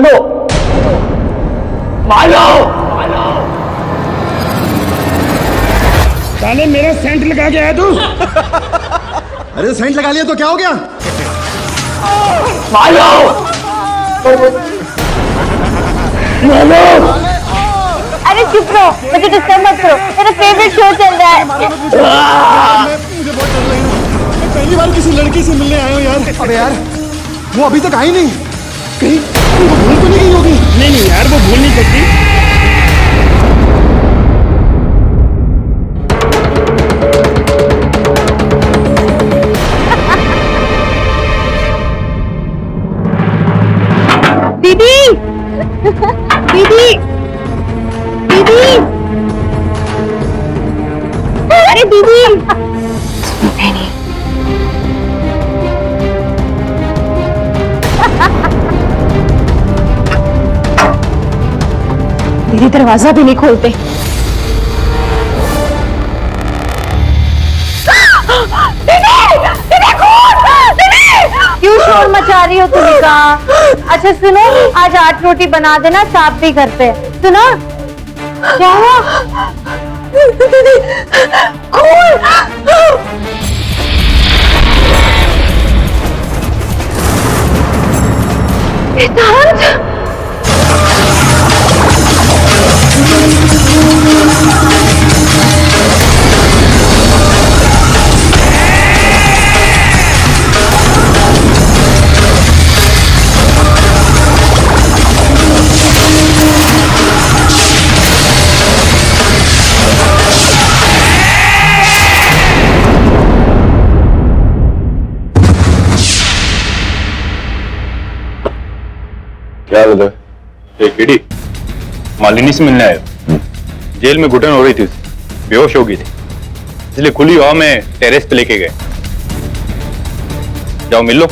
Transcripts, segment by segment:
मालो मालो साले मेरा सेंट लगा के आया तू। अरे सेंट लगा लिया तो क्या हो गया? मालो मालो। अरे चुप रहो, मुझे डिस्टर्ब मत करो, मेरा फेवरेट शो चल रहा है। मुझे बहुत डर लग रहा है। मैं पहली बार किसी लड़की से मिलने आया हूँ यार। अबे यार वो अभी तक आई नहीं, कहीं वो भूल तो नहीं गई होगी? नहीं नहीं यार, वो भूल नहीं सकती। दीदी दीदी दीदी, अरे दीदी नहीं। दीदी दरवाजा भी नहीं खोलते। क्यों शोर मचा रही हो तुमिका? अच्छा सुनो, आज 8 रोटी बना देना, साफ भी घर पे। सुनो क्या हुआ? क्या बता? एक कीड़ी मालिनी से मिलने आया। जेल में घुटन हो रही थी, बेहोश हो गई थी, इसलिए खुली हवा में टेरेस पे लेके गए। जाओ मिल लो।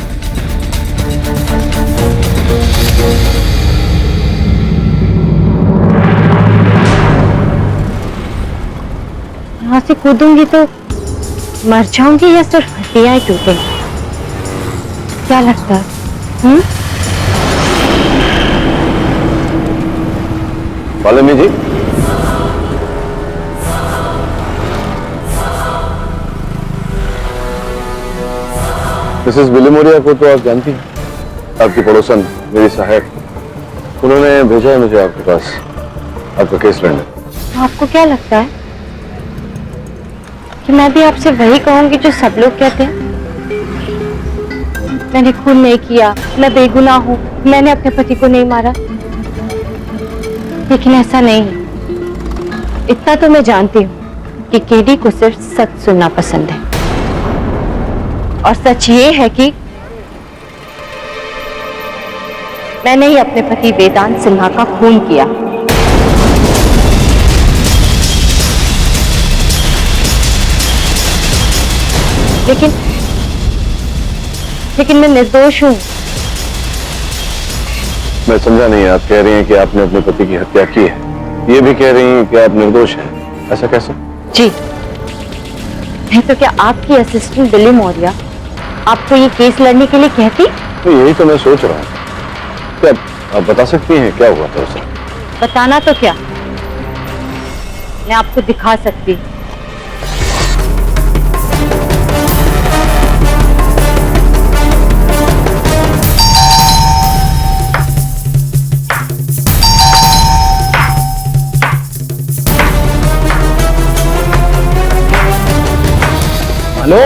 यहाँ से कूदूंगी तो मर जाऊंगी या सिर्फ हड्डियां ही टूटेंगी? क्या लगता है? मालिनी जी, मिसेस विलिमोरिया को तो आप जानती हैं, आपकी पड़ोसन, मेरी सहायक। उन्होंने भेजा है मुझे आपके पास आपका केस लड़ने। आपको क्या लगता है कि मैं भी आपसे वही कहूंगी जो सब लोग कहते हैं? मैंने खून नहीं किया, मैं बेगुनाह हूं, मैंने अपने पति को नहीं मारा। लेकिन ऐसा नहीं है। इतना तो मैं जानती हूँ कि केडी को सिर्फ सच सुनना पसंद है, और सच ये है कि मैंने ही अपने पति वेदांत सिन्हा का खून किया। लेकिन मैं निर्दोष हूं। मैं समझा नहीं, आप कह रही हैं कि आपने अपने पति की हत्या की है, ये भी कह रही हैं कि आप निर्दोष हैं, ऐसा कैसे? जी नहीं तो क्या आपकी असिस्टेंट बिली मौर्य आपको ये केस लड़ने के लिए कहती? तो यही तो मैं सोच रहा हूँ। क्या आप बता सकती हैं क्या हुआ था उसे? बताना तो क्या, मैं आपको दिखा सकती हूँ। हेलो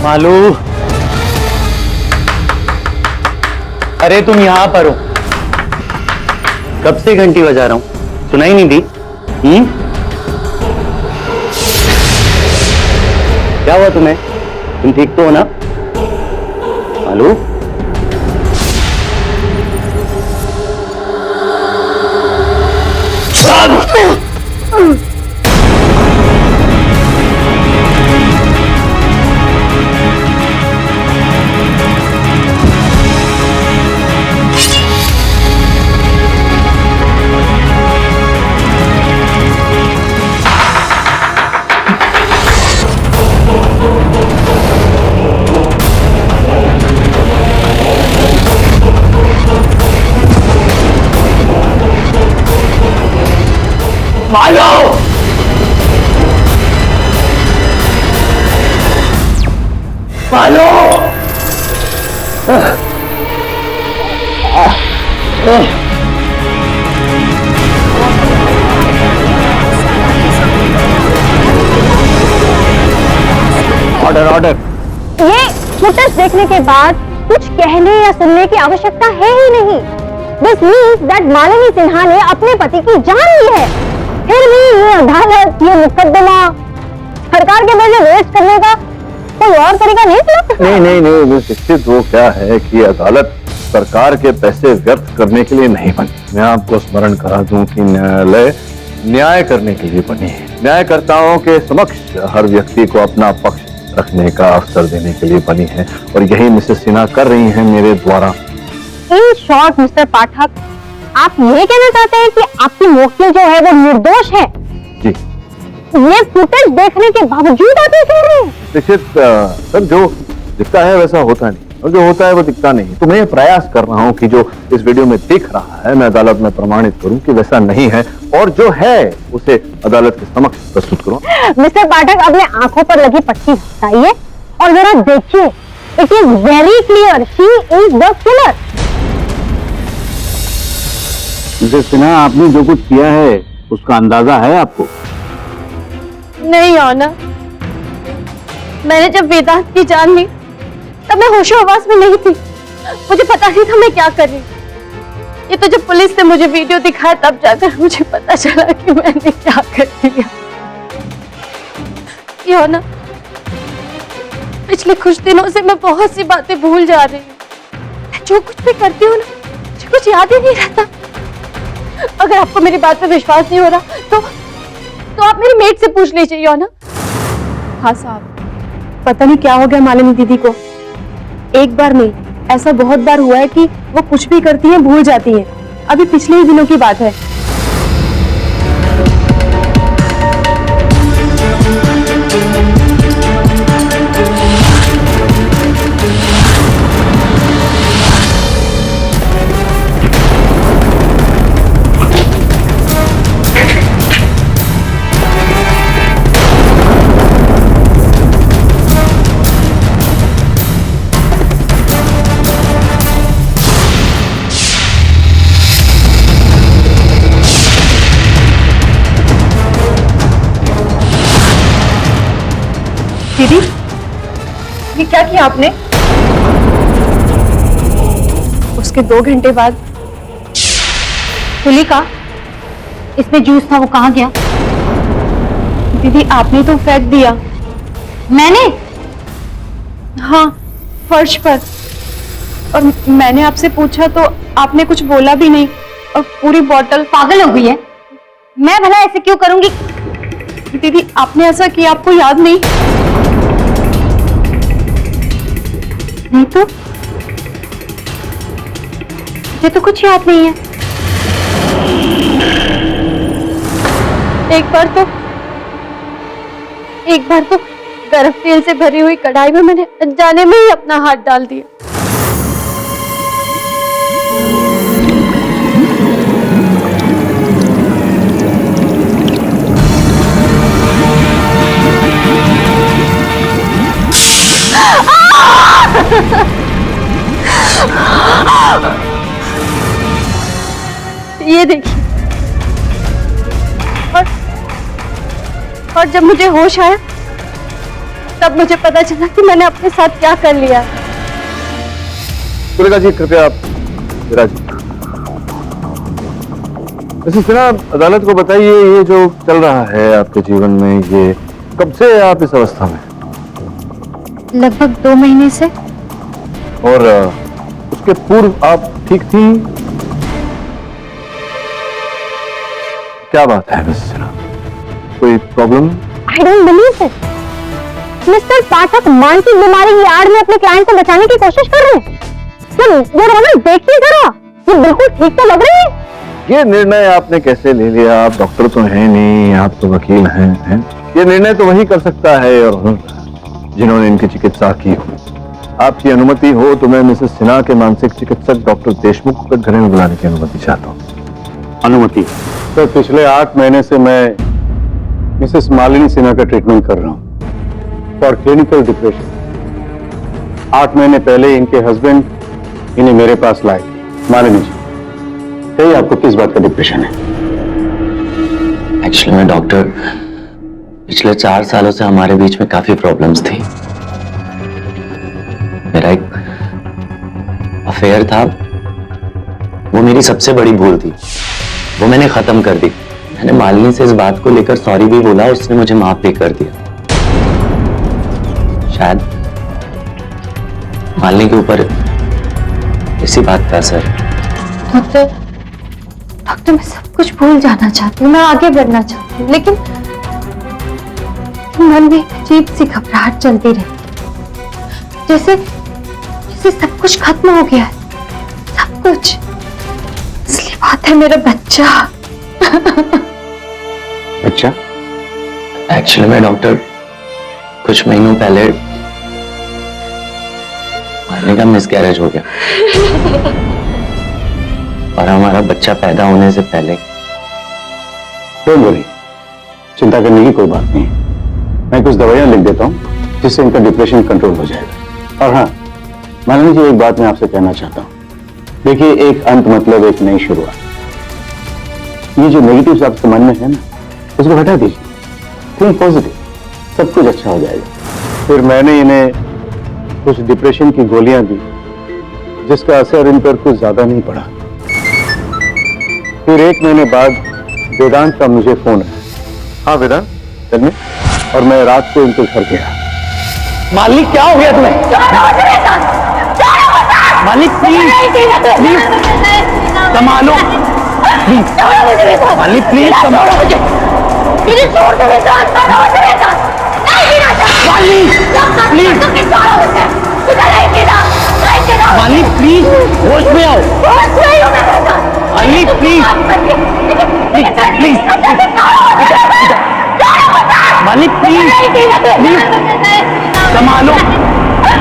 मालू, अरे तुम यहाँ पर हो? कब से घंटी बजा रहा हूं, सुनाई नहीं दी? क्या हुआ तुम्हें? तुम ठीक तो हो ना मालू? Order order. ये फुटेज देखने के बाद कुछ कहने या सुनने की आवश्यकता है ही नहीं। This means that Malini Sinha ने अपने पति की जान ली है। फिर भी ये अदालत, ये मुकदमा, सरकार के पैसे वेस्ट करने का कोई और तरीका नहीं था? नहीं मिस दीक्षित, वो क्या है कि अदालत सरकार के पैसे व्यर्थ करने के लिए नहीं बनी। मैं आपको स्मरण करा दूं कि न्यायालय न्याय करने के लिए बनी है। न्यायकर्ताओं के समक्ष हर व्यक्ति को अपना पक्ष रखने का अवसर देने के लिए बनी है, और यही मिसेस सिन्हा कर रही हैं मेरे द्वारा। इन शॉर्ट मिस्टर पाठक, आप ये कहना चाहते हैं कि आपकी वकील जो है वो निर्दोष है? जी। ये फुटेज देखने के बावजूद आप ये कह रहे हैं? दीक्षित सर, जो दिखता है वैसा होता नहीं, और जो होता है वो दिखता नहीं। तो मैं ये प्रयास कर रहा हूँ कि जो इस वीडियो में दिख रहा है मैं अदालत में प्रमाणित करूं कि वैसा नहीं है, और जो है उसे अदालत के समक्ष प्रस्तुत करूं। मिस्टर पाठक, अपने आंखों पर लगी पट्टी हटाइए और जरा देखिए। It is very clear, she is the killer. Mrs Sinha, आपने जो कुछ किया है उसका अंदाजा है आपको? नहीं ऑनर, मैंने जब वेदांत की जान ली तब मैं होशो-हवास में नहीं थी। मुझे पता नहीं था मैं क्या कर रही। ये तो जब पुलिस ने मुझे वीडियो दिखाया तब जाकर मुझे पता चला कि मैंने क्या कर दिया। ये ऑनर, पिछले कुछ दिनों से मैं बहुत सी बातें भूल जा रही हूँ। मैं जो कुछ भी करती हूँ ना, मुझे कुछ याद ही नहीं रहता। अगर आपको मेरी बात पे विश्वास नहीं हो रहा तो आप मेरी मेट से पूछ लीजिए ऑनर। हाँ साहब, पता नहीं क्या हो गया मालिनी दीदी को। एक बार नहीं, ऐसा बहुत बार हुआ है कि वो कुछ भी करती हैं भूल जाती हैं। अभी पिछले ही दिनों की बात है। दीदी, ये क्या किया आपने? उसके 2 घंटे बाद तुलिका, इसमें जूस था, वो कहाँ गया? दीदी, आपने तो फेंक दिया। मैंने? हाँ, फर्श पर। और मैंने आपसे पूछा तो आपने कुछ बोला भी नहीं, और पूरी बोतल। पागल हो गई है? मैं भला ऐसे क्यों करूंगी? दीदी, आपने ऐसा किया, आपको याद नहीं? नहीं तो मुझे तो कुछ याद नहीं है। एक बार तो गर्म तेल से भरी हुई कढ़ाई में मैंने अनजाने में ही अपना हाथ डाल दिया। ये देखिए, और जब मुझे होश आया तब मुझे पता चला कि मैंने अपने साथ क्या कर लिया। तुलिका जी, कृपया आप विराजिए। मिसेस सिन्हा, अदालत को बताइए, ये जो चल रहा है आपके जीवन में, ये कब से आप इस अवस्था में? लगभग 2 महीने से। और उसके पूर्व आप ठीक थी? क्या बात है मिसेस सिन्हा, कोई problem? I don't believe it. Mr Pathak मानसिक बीमारी की आड़ में अपने क्लाइंट को बचाने की कोशिश कर रहे हैं। ये रोनल देखिए जरा, ये बिल्कुल ठीक तो लग रही है। ये निर्णय आपने कैसे ले लिया? आप डॉक्टर तो हैं नहीं, आप तो वकील हैं। ये निर्णय तो वही कर सकता है और जिन्होंने इनकी चिकित्सा की हो। आपकी अनुमति हो तो मैं मिसेस सिन्हा के मानसिक चिकित्सक डॉक्टर देशमुख को घर में बुलाने की अनुमति चाहता हूँ। अनुमति? सर, पिछले 8 महीने से मैं मिसेस मालिनी सिन्हा का ट्रीटमेंट कर रहा हूँ फॉर क्लिनिकल डिप्रेशन। 8 महीने पहले इनके हस्बैंड इन्हें मेरे पास लाए। मालिनी जी, कहिए आपको किस बात का डिप्रेशन है? एक्चुअली में डॉक्टर, पिछले 4 सालों से हमारे बीच में काफी प्रॉब्लम्स थी। मेरा एक अफेयर था, वो मेरी सबसे बड़ी भूल थी, वो मैंने खत्म कर दी। मैंने मालिनी से इस बात को लेकर सॉरी भी बोला, उसने मुझे माफ भी कर दिया। शायद मालिनी के ऊपर इसी बात का असर। डॉक्टर मैं सब कुछ भूल जाना चाहती हूँ, मैं आगे बढ़ना चाहती हूँ, लेकिन मन में एक अजीब सी घबराहट चलती रही, जैसे सब कुछ खत्म हो गया है, सब कुछ। असली बात है मेरा बच्चा। अच्छा? एक्चुअली में डॉक्टर, कुछ महीनों पहले मालिनी का मिसकैरेज हो गया और हमारा बच्चा पैदा होने से पहले। डोंट वरी, चिंता करने की कोई बात नहीं। मैं कुछ दवाइयां लिख देता हूं जिससे इनका डिप्रेशन कंट्रोल हो जाएगा। और हाँ मालिनी जी, एक बात मैं आपसे कहना चाहता हूं। देखिए, एक अंत मतलब एक नई शुरुआत। ये जो नेगेटिव्स आपके मन में है ना, उसको हटा दीजिए। थिंक पॉजिटिव, सब कुछ अच्छा हो जाएगा। फिर मैंने इन्हें कुछ डिप्रेशन की गोलियां दी जिसका असर इन पर कुछ ज्यादा नहीं पड़ा। फिर 1 महीने बाद वेदांत का मुझे फोन आया। हाँ वेदांत, चल में। और मैं रात को इनके घर गया। मालिनी क्या हो गया तुम्हें? मालिनी प्लीज प्लीज संभालो, प्लीज मालिनी प्लीज संभालो मुझे। मालिनी प्लीज होश में आओ। Malini please please Malini please please संभालो,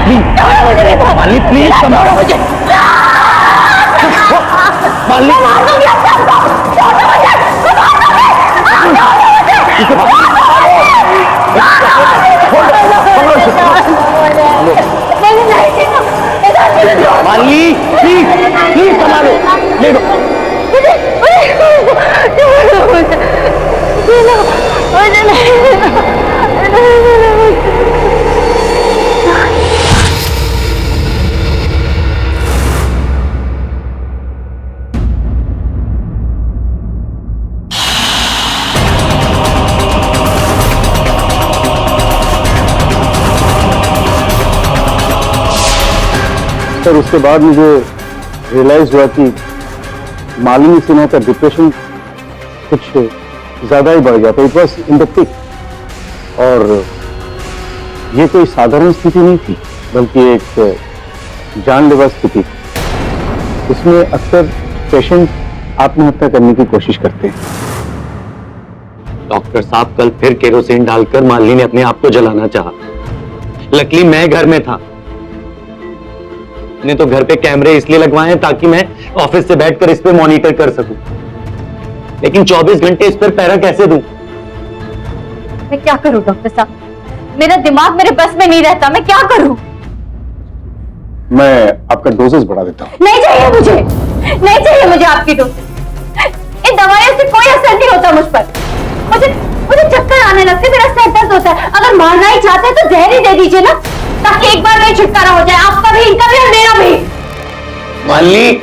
प्लीज मालिनी प्लीज संभालो मुझे। मालिनी प्लीज प्लीज संभालो, ले लो। सर, उसके बाद मुझे रियलाइज हुआ कि मालिनी सिन्हा का डिप्रेशन कुछ ज्यादा ही बढ़ गया था। It was in the peak. और ये कोई साधारण स्थिति नहीं थी, बल्कि एक जानलेवा स्थिति। इसमें अक्सर पेशेंट आत्महत्या करने की कोशिश करते हैं। डॉक्टर साहब, कल फिर केरोसिन डालकर मालिनी ने अपने आप को जलाना चाहा। लकीली मैं घर में था। मैंने तो घर पे कैमरे इसलिए लगवाए हैं ताकि मैं ऑफिस से बैठकर इस पे मॉनिटर कर सकूं, लेकिन 24 घंटे इस पर पहरा कैसे दूं? मैं क्या करूं डॉक्टर साहब, मेरा दिमाग मेरे बस में नहीं रहता, मैं क्या करूं? मैं आपका डोजेस बढ़ा देता हूँ। नहीं चाहिए मुझे, नहीं चाहिए मुझे आपकी डोज। इन दवाइयों से कोई असर नहीं होता मुझ पर। मुझे चक्कर आने लगते, मेरा सर दर्द होता है। अगर मारना ही चाहते हैं तो जहर ही दे दीजिए ना, ताकि एक बार में छुटकारा हो जाए, आपका भी, इनका भी और मेरा भी। मालिनी,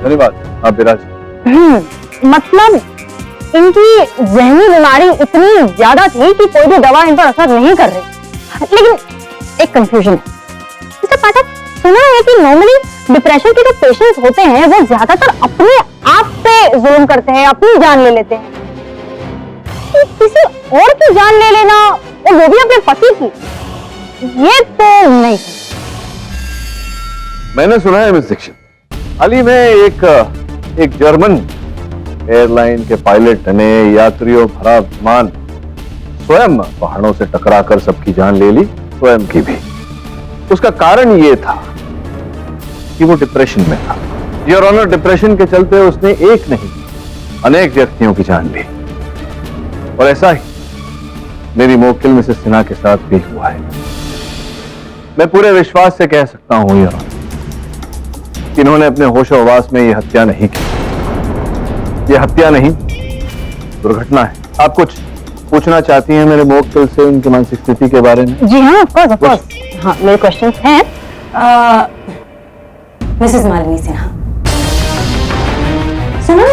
धन्यवाद, आप विराज। मतलब इनकी जहनी बीमारी इतनी ज्यादा थी कि कोई भी दवा इन पर असर नहीं कर रही। लेकिन एक कंफ्यूजन है मिस्टर पाठक, सुना है कि नॉर्मली डिप्रेशन के जो पेशेंट्स होते हैं वो ज्यादातर अपने आप पे जुल्म करते हैं, अपनी जान ले लेते हैं। किसी और की जान ले लेना और वो भी अपने पति की, ये तो नहीं। मैंने सुना है मिस दीक्षित, हाल ही में एक जर्मन एयरलाइन के पायलट ने यात्रियों भरा विमान स्वयं पहाड़ों से टकराकर सबकी जान ले ली, स्वयं की भी। उसका कारण ये था कि वो डिप्रेशन में था। योर ऑनर, डिप्रेशन के चलते उसने एक नहीं अनेक व्यक्तियों की जान ली, और ऐसा ही मेरी मोक्किल मिसेस सिन्हा के साथ भी हुआ है। मैं पूरे विश्वास से कह सकता हूं योर ऑनर कि इन्होंने अपने होशो-हवास में यह हत्या नहीं की। यह हत्या नहीं, दुर्घटना है। आप कुछ पूछना चाहती हैं मेरे मोक्किल से उनकी मानसिक स्थिति के बारे में? जी हाँ, ऑफ कोर्स। हाँ, मेरे क्वेश्चंस हैं। मिसेस मालिनी सिन्हा, सुना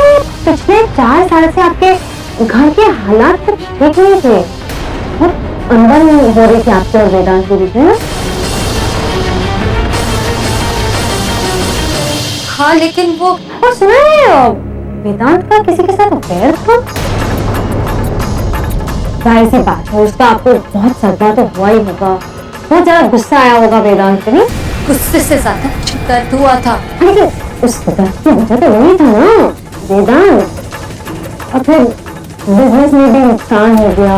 पिछले 4 साल से आपके घर के हालात कुछ ठीक नहीं थे, बहुत अनबन हो रही थी आपके और वेदांत के बीच में। हाँ, लेकिन वो और सुना है वेदांत का किसी के साथ अफेयर था। जाहिर सी बात है, उसका आपको बहुत सदमा तो हुआ ही होगा, बहुत ज्यादा गुस्सा आया होगा वेदांत पे। नहीं, गुस्से से ज्यादा दर्द हुआ था। लेकिन उस दर्द की वजह तो वही था ना वेदांत, और फिर बिजनेस में भी नुकसान हो गया,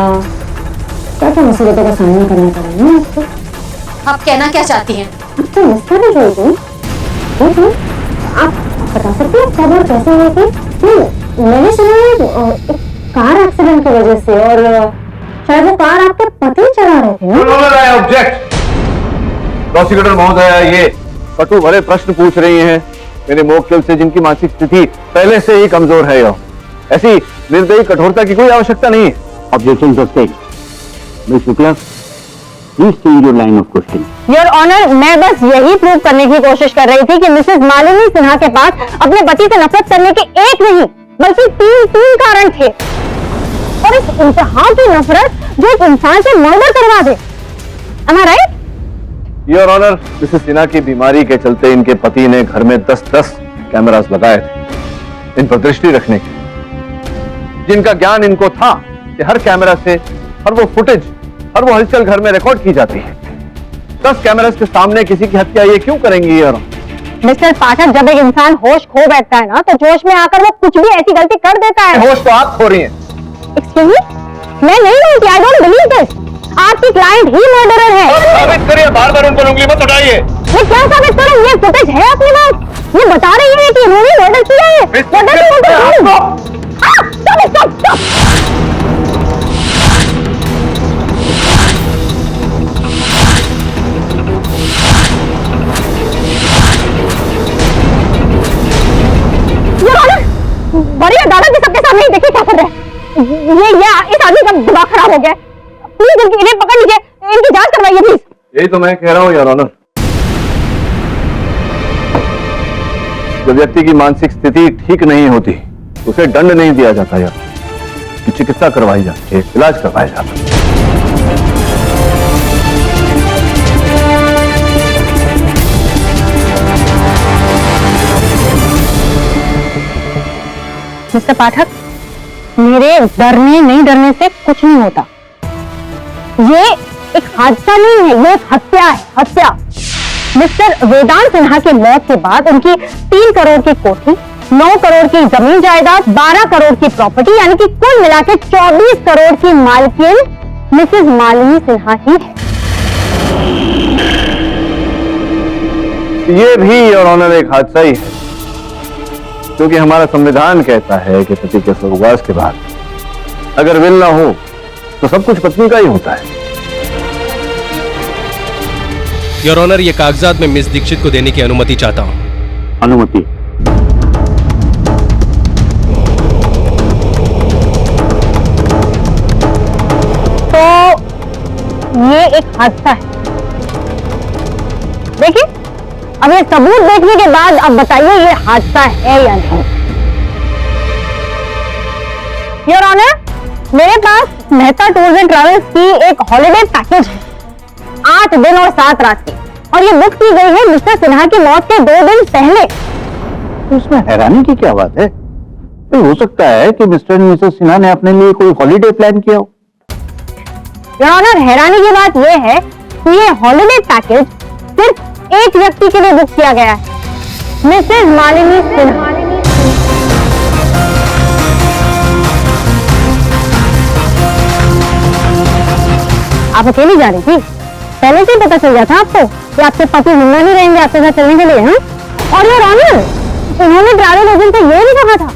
क्या मुसीबतों का सामना करना पड़ा ना आपको। आप कहना क्या चाहती हैं? अब तो मिस्टर हो गई, आप बता सकते हैं कब और कैसे हुई थी? मैंने सुना है एक कार एक्सीडेंट की वजह से, और शायद वो कार आपके पति चला रहे थे ना? ऑब्जेक्ट प्रोसिक्यूटर महोदय, ये कटु भरे प्रश्न पूछ रही हैं मेरे मोक्किल से, जिनकी मानसिक स्थिति पहले से ही कमजोर है। ऐसी निर्दयी कठोरता की कोई आवश्यकता नहीं है। Objection sustain. Miss Shukla, please change your line of question. Your honour, मैं बस यही प्रूव करने की कोशिश कर रही थी कि मिसेस मालिनी सिन्हा के पास अपने पति से नफरत करने के एक नहीं बल्कि तीन कारण थे, और इस इंतहा की नफरत जो एक इंसान से मर्डर करवा दे। Am I right? Your honour, Mrs Sinha की बीमारी के चलते इनके पति ने घर में 10-10 कैमरास लगाए थे इन पर दृष्टि रखने के, जिनका ज्ञान इनको था कि हर कैमरा से हर वो फुटेज, हर वो हलचल घर में रिकॉर्ड की जाती है। 10 कैमरास के सामने किसी की हत्या ये क्यों करेंगी योर ऑनर? मिस्टर पाठक, जब एक इंसान होश खो बैठता है ना, तो जोश में आकर वो कुछ भी ऐसी गलती कर देता है। होश तो आप खो रही हैं। एक्सक्यूज मी, मैं नहीं बोलती, आई डोंट बिलीव दिस। आपकी क्लाइंट ही मर्डरर है। साबित करिए, बार-बार उनको उंगली मत उठाइए। ये क्या साबित करूं? ये फुटेज है अपने पास, ये बता रही है कि इन्होंने मर्डर किया है। बड़ी अदालत में सबके सामने देखिए क्या कर रहे हैं। ये इस आदमी का दिमाग खराब हो गया। प्लीज इन्हें पकड़ लीजिए, इनकी जांच करवाइए प्लीज। यही तो मैं कह रहा हूं योर ऑनर, जब व्यक्ति की मानसिक स्थिति ठीक नहीं होती उसे दंड नहीं दिया जाता यार, कि चिकित्सा करवाई जाती है, इलाज करवाया जाता है। मिस्टर पाठक, मेरे डरने नहीं डरने से कुछ नहीं होता। ये एक हादसा नहीं है, ये एक हत्या है, हत्या। मिस्टर वेदांत सिन्हा की मौत के बाद उनकी 3 करोड़ की कोठी, 9 करोड़ की जमीन जायदाद, 12 करोड़ की प्रॉपर्टी, यानी कि कुल मिलाकर 24 करोड़ की मालकिन मिसेस मालिनी सिन्हा ही है। ये भी योर ऑनर एक हादसा ही है, क्योंकि हमारा संविधान कहता है कि पति के स्वर्गवास के बाद अगर विल ना हो तो सब कुछ पत्नी का ही होता है। योर ऑनर, ये कागजात में मिस दीक्षित को देने की अनुमति चाहता हूं। अनुमति? तो ये एक हादसा है। देखिए, अब ये सबूत देखने के बाद अब बताइए ये हादसा है या नहीं। योर ऑनर, मेरे पास मेहता टूर्स एंड ट्रैवल्स की एक हॉलिडे पैकेज है 8 दिन और 7 रात की, और ये बुक की गई है मिस्टर सिन्हा की मौत के 2 दिन पहले। तो इसमें हैरानी की क्या बात है? तो हो सकता है कि मिस्टर एंड मिसेस सिन्हा ने अपने लिए कोई हॉलीडे प्लान किया हो। योर ऑनर, हैरानी की बात यह है कि ये हॉलिडे पैकेज सिर्फ एक व्यक्ति के लिए बुक किया गया है, मिसेस मालिनी सिन्हा। आप अकेली जा रही थी? पहले से ही पता चल गया था आपको कि आपके पति जिंदा नहीं रहेंगे आपके साथ चलने के लिए, हाँ? और योर ऑनर, उन्होंने ट्रैवल एजेंट से यह भी कहा था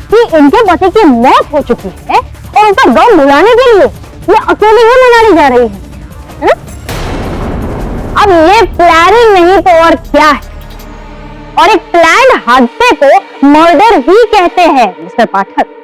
कि इनके पति की मौत हो चुकी है और उनका गम भुलाने के लिए ये अकेली ही मनाली जा रही है, हाँ? अब ये प्लानिंग नहीं तो और क्या है, और एक प्लान हादसे को मर्डर ही कहते हैं मिस्टर पाठक।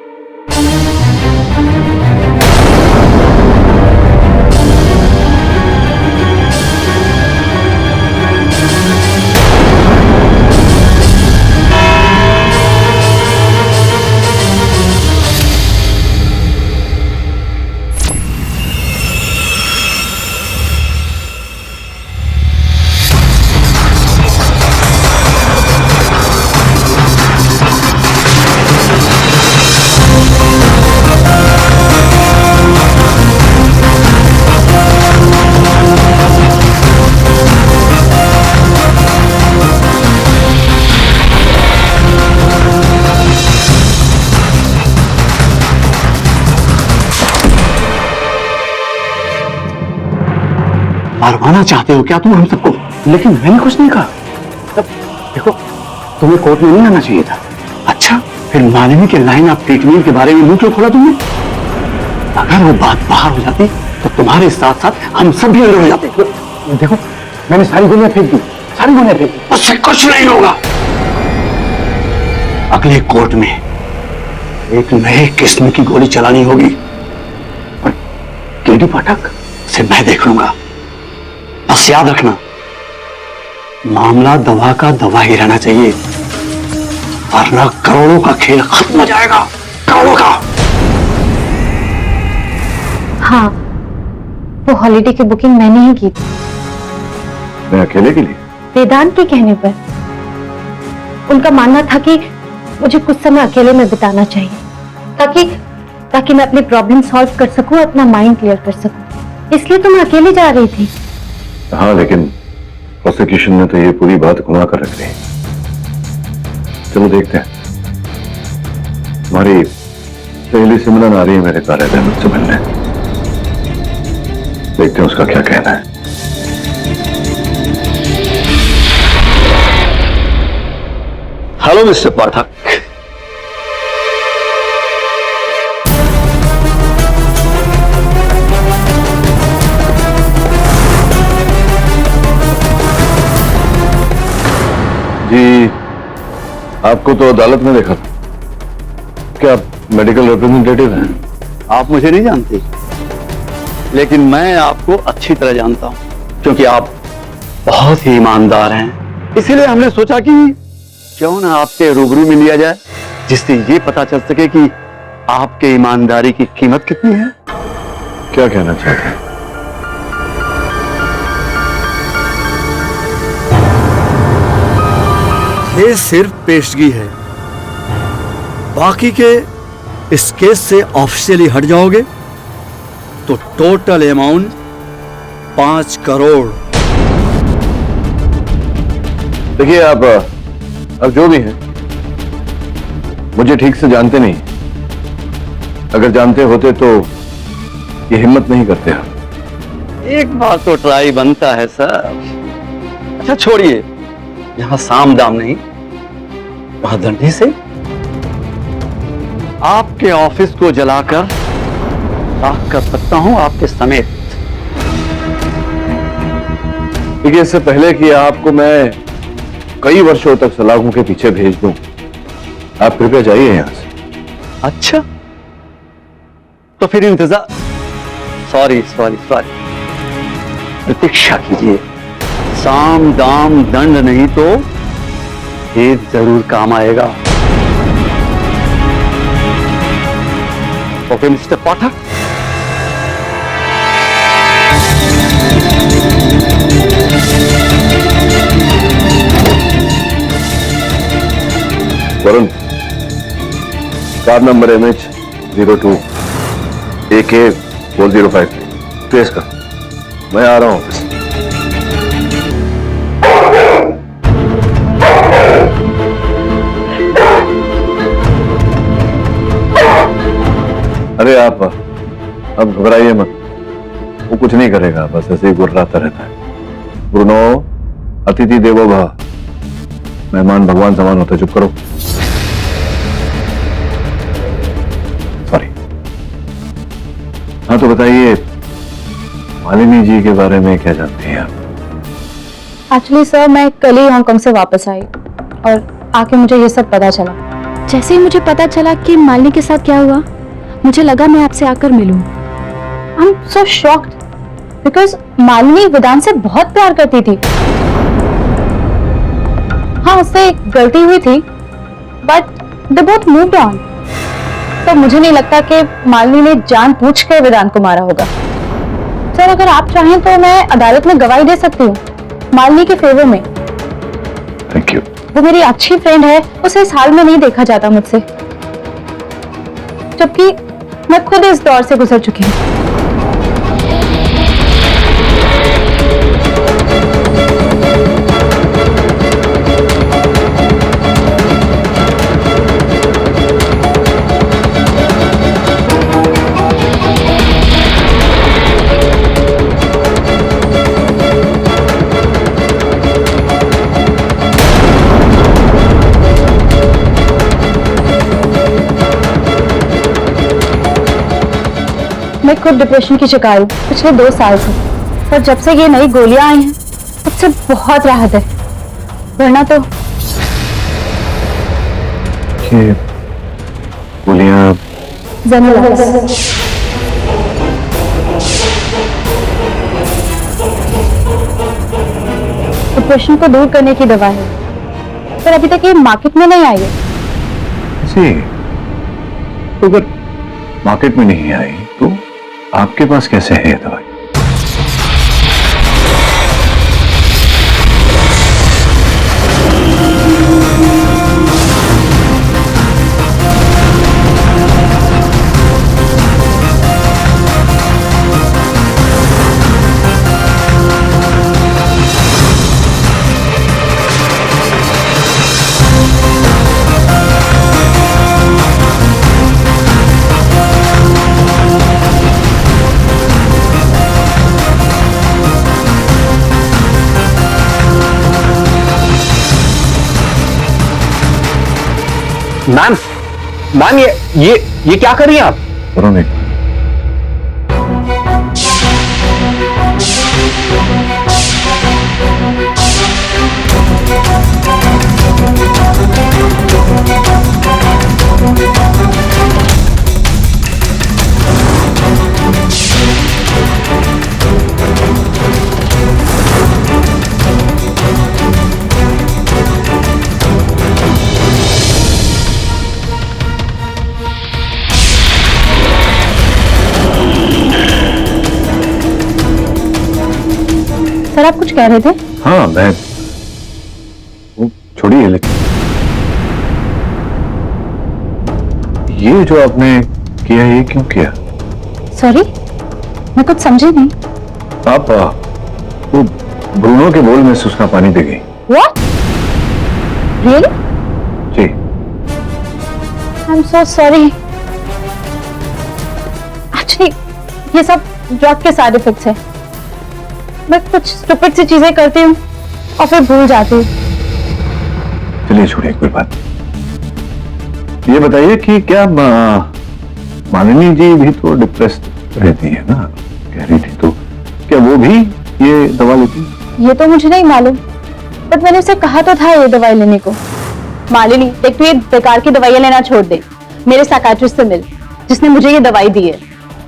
मारवाना चाहते हो क्या तुम हम सबको? लेकिन मैंने कुछ नहीं कहा। तब देखो, तुम्हें कोर्ट में नहीं आना चाहिए था। अच्छा, फिर मालिनी के लाइन ऑफ ट्रीटमेंट के बारे में मुंह क्यों खोला तुमने? अगर वो बात बाहर हो जाती तो तुम्हारे साथ साथ हम सब भी अंदर हो जाते। देखो, मैंने सारी दुनिया फेंक दी, सारी दुनिया फेंक दी, उससे कुछ नहीं होगा। अगले कोर्ट में एक नए किस्म की गोली चलानी होगी, और केडी पाठक से मैं देख लूंगा। बस याद रखना, मामला दवा का दवा ही रहना चाहिए, वरना करोड़ों का खेल खत्म हो जाएगा, करोड़ों का। हाँ, वो हॉलिडे की बुकिंग मैंने ही की थी। मैं अकेले के लिए? वेदांत के कहने पर। उनका मानना था कि मुझे कुछ समय अकेले में बिताना चाहिए, ताकि मैं अपनी प्रॉब्लम सॉल्व कर सकूं, अपना माइंड क्लियर कर सकूं। इसलिए तो मैं अकेले जा रही थी। हाँ, लेकिन प्रोसिक्यूशन ने तो ये पूरी बात घुमा कर रख दी। चलो देखते हैं। तुम्हारी सहेली सिमरन आ रही है मेरे कार्यालय में मुझसे मिलने। देखते हैं उसका क्या कहना है। हेलो मिस्टर पाठक। जी, आपको तो अदालत में देखा था। क्या आप मेडिकल रिप्रेजेंटेटिव हैं? आप मुझे नहीं जानते, लेकिन मैं आपको अच्छी तरह जानता हूं, क्योंकि आप बहुत ही ईमानदार हैं। इसीलिए हमने सोचा कि क्यों ना आपके रूबरू में लिया जाए, जिससे ये पता चल सके कि आपके ईमानदारी की कीमत कितनी है। क्या कहना चाहते हैं? ये सिर्फ पेशगी है, बाकी के इस केस से ऑफिशियली हट जाओगे तो टोटल अमाउंट 5 करोड़। देखिए, आप अब जो भी हैं, मुझे ठीक से जानते नहीं। अगर जानते होते तो ये हिम्मत नहीं करते आप। एक बार तो ट्राई बनता है सर। अच्छा छोड़िए, यहां साम दाम नहीं, वहां डंडे से आपके ऑफिस को जलाकर राख कर सकता हूं, आपके समेत। देखिए, इससे पहले कि आपको मैं कई वर्षों तक सलाखों के पीछे भेज दूं, आप कृपया जाइए यहां से। अच्छा, तो फिर इंतजार, सॉरी, प्रतीक्षा कीजिए। साम दाम दंड नहीं तो ये जरूर काम आएगा। Okay Mr Pathak, Varun, car number MH02 AK4053 trace कर। मैं आ रहा हूं ऑफिस। अरे आप अब घबराइए मत, वो कुछ नहीं करेगा, बस ऐसे ही गुर्राता रहता है। ब्रूनो, अतिथि देवो भव, मेहमान भगवान समान होते। चुप करो। सॉरी। हाँ तो बताइए, मालिनी जी के बारे में क्या जानती हैं आप? एक्चुअली सर, मैं कल ही हांगकांग से वापस आई और आके मुझे ये सब पता चला। जैसे ही मुझे पता चला कि मालिनी के साथ क्या हुआ, मुझे लगा मैं आपसे आकर मिलूं। I am so shocked because Malini Vedant से बहुत प्यार करती थी। हाँ, उससे एक गलती हुई थी but they both moved on. तो मुझे नहीं लगता कि मालिनी ने जानबूझकर वेदांत को मारा होगा। सर, अगर आप चाहें तो मैं अदालत में गवाही दे सकती हूँ मालिनी के फेवर में। Thank you. वो मेरी अच्छी फ्रेंड है, उसे इस हाल में नहीं देखा जाता मुझसे, जबकि मैं खुद इस दौर से गुजर चुकी हूँ। मैं खुद डिप्रेशन की शिकार हूँ पिछले 2 साल से, पर जब से ये नई गोलियां आई हैं तब से बहुत राहत है, वरना तो ये गोलियां ज़ेनोलॉक्स। डिप्रेशन को दूर करने की दवा है, पर अभी तक ये मार्केट में नहीं आई है। जी, तो अगर मार्केट में नहीं आई तो आपके पास कैसे है ये दवाई? मैम, मैम, ये क्या कर रही हैं आप? वरुण, एक सर, आप कुछ कह रहे थे? हाँ, मैं वो छोड़िए, लेकिन ये जो आपने किया, ये क्यों किया? सॉरी, मैं कुछ समझी नहीं। आप वो ब्रूनो के बोल में सुसना पानी दे गई। What? Really? Ji. I'm so sorry. Actually, ये सब ड्रग के साइड इफेक्ट्स है। मैं कुछ स्टूपिड सी चीजें करती हूँ और फिर भूल जाती हूँ। चलिए छोड़िए, कोई बात नहीं। ये बताइए कि क्या मालिनी जी भी तो डिप्रेस्ड रहती है ना, कह रही थी, तो क्या वो भी ये दवा लेती? ये तो मुझे नहीं मालूम, बट मैंने उसे कहा तो था ये दवाई लेने को। मालिनी, देख तू ये बेकार की दवाइयां लेना छोड़ दे, मेरे साइकियाट्रिस्ट से मिल, जिसने मुझे ये दवाई दी है।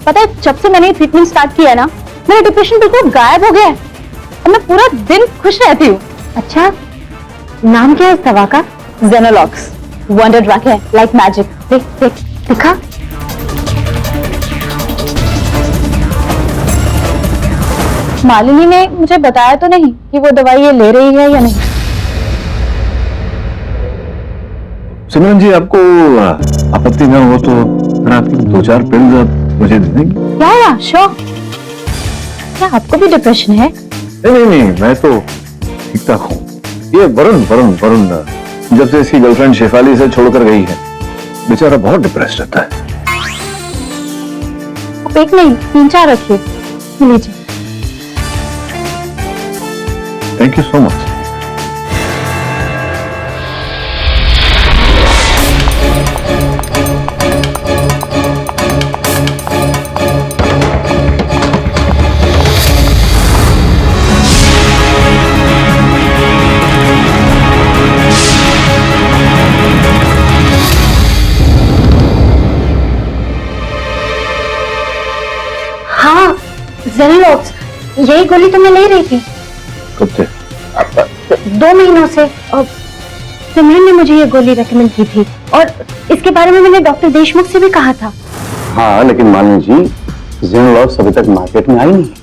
पता है, जब से मैंने ट्रीटमेंट स्टार्ट किया ना, मेरा डिप्रेशन बिल्कुल गायब हो गया है और मैं पूरा दिन खुश रहती हूँ। अच्छा, नाम क्या है इस दवा का? ज़ेनोलॉक्स। वंडर ड्रग है, लाइक मैजिक। देख देख, दिखा। मालिनी ने मुझे बताया तो नहीं कि वो दवाई ये ले रही है या नहीं। सिमरन जी, आपको आपत्ति न हो तो मैं आपकी 2-4 पिल्स आप मुझे दे देंगे? या श्योर। क्या आपको भी डिप्रेशन है? नहीं, मैं तो ठीक ठाक हूँ। ये वरुण जब से इसकी गर्लफ्रेंड शेफाली से छोड़कर गई है, बेचारा बहुत डिप्रेस रहता है। आप एक नहीं 3-4 रखिए, लीजिए। Thank you so much. हाँ, ज़ेनलॉक्स, यही गोली तो मैं ले रही थी। कब से? 2 महीनों से। सिमरन ने मुझे ये गोली रेकमेंड की थी और इसके बारे में मैंने डॉक्टर देशमुख से भी कहा था। हाँ, लेकिन मालिनी जी, ज़ेनलॉक्स अभी तक मार्केट में आई नहीं है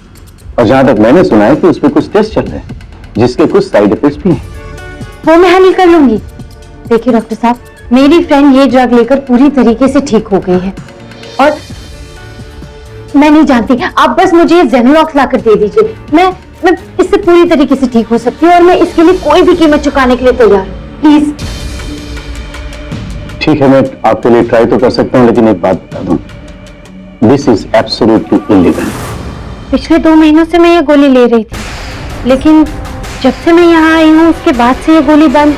और जहां तक मैंने सुना है कि उस पर कुछ टेस्ट चल रहे हैं जिसके कुछ साइड इफेक्ट्स भी हैं। वो मैं हैंडल कर लूंगी। देखिए डॉक्टर साहब, मेरी फ्रेंड ये ड्रग लेकर पूरी तरीके से ठीक हो गई है और मैं नहीं जानती, आप बस मुझे ज़ेनलॉक्स लाकर दे दीजिए। मैं इससे पूरी तरीके से ठीक हो सकती हूँ और मैं इसके लिए कोई भी कीमत चुकाने के लिए तैयार हूँ। प्लीज। ठीक है, मैं आपके लिए ट्राई तो कर सकता हूँ, लेकिन एक बात बता दूं, दिस इज एब्सोल्युटली इलीगल। पिछले 2 महीनों से मैं ये गोली ले रही थी, लेकिन जब से मैं यहाँ आई हूँ उसके बाद से ये गोली बंद।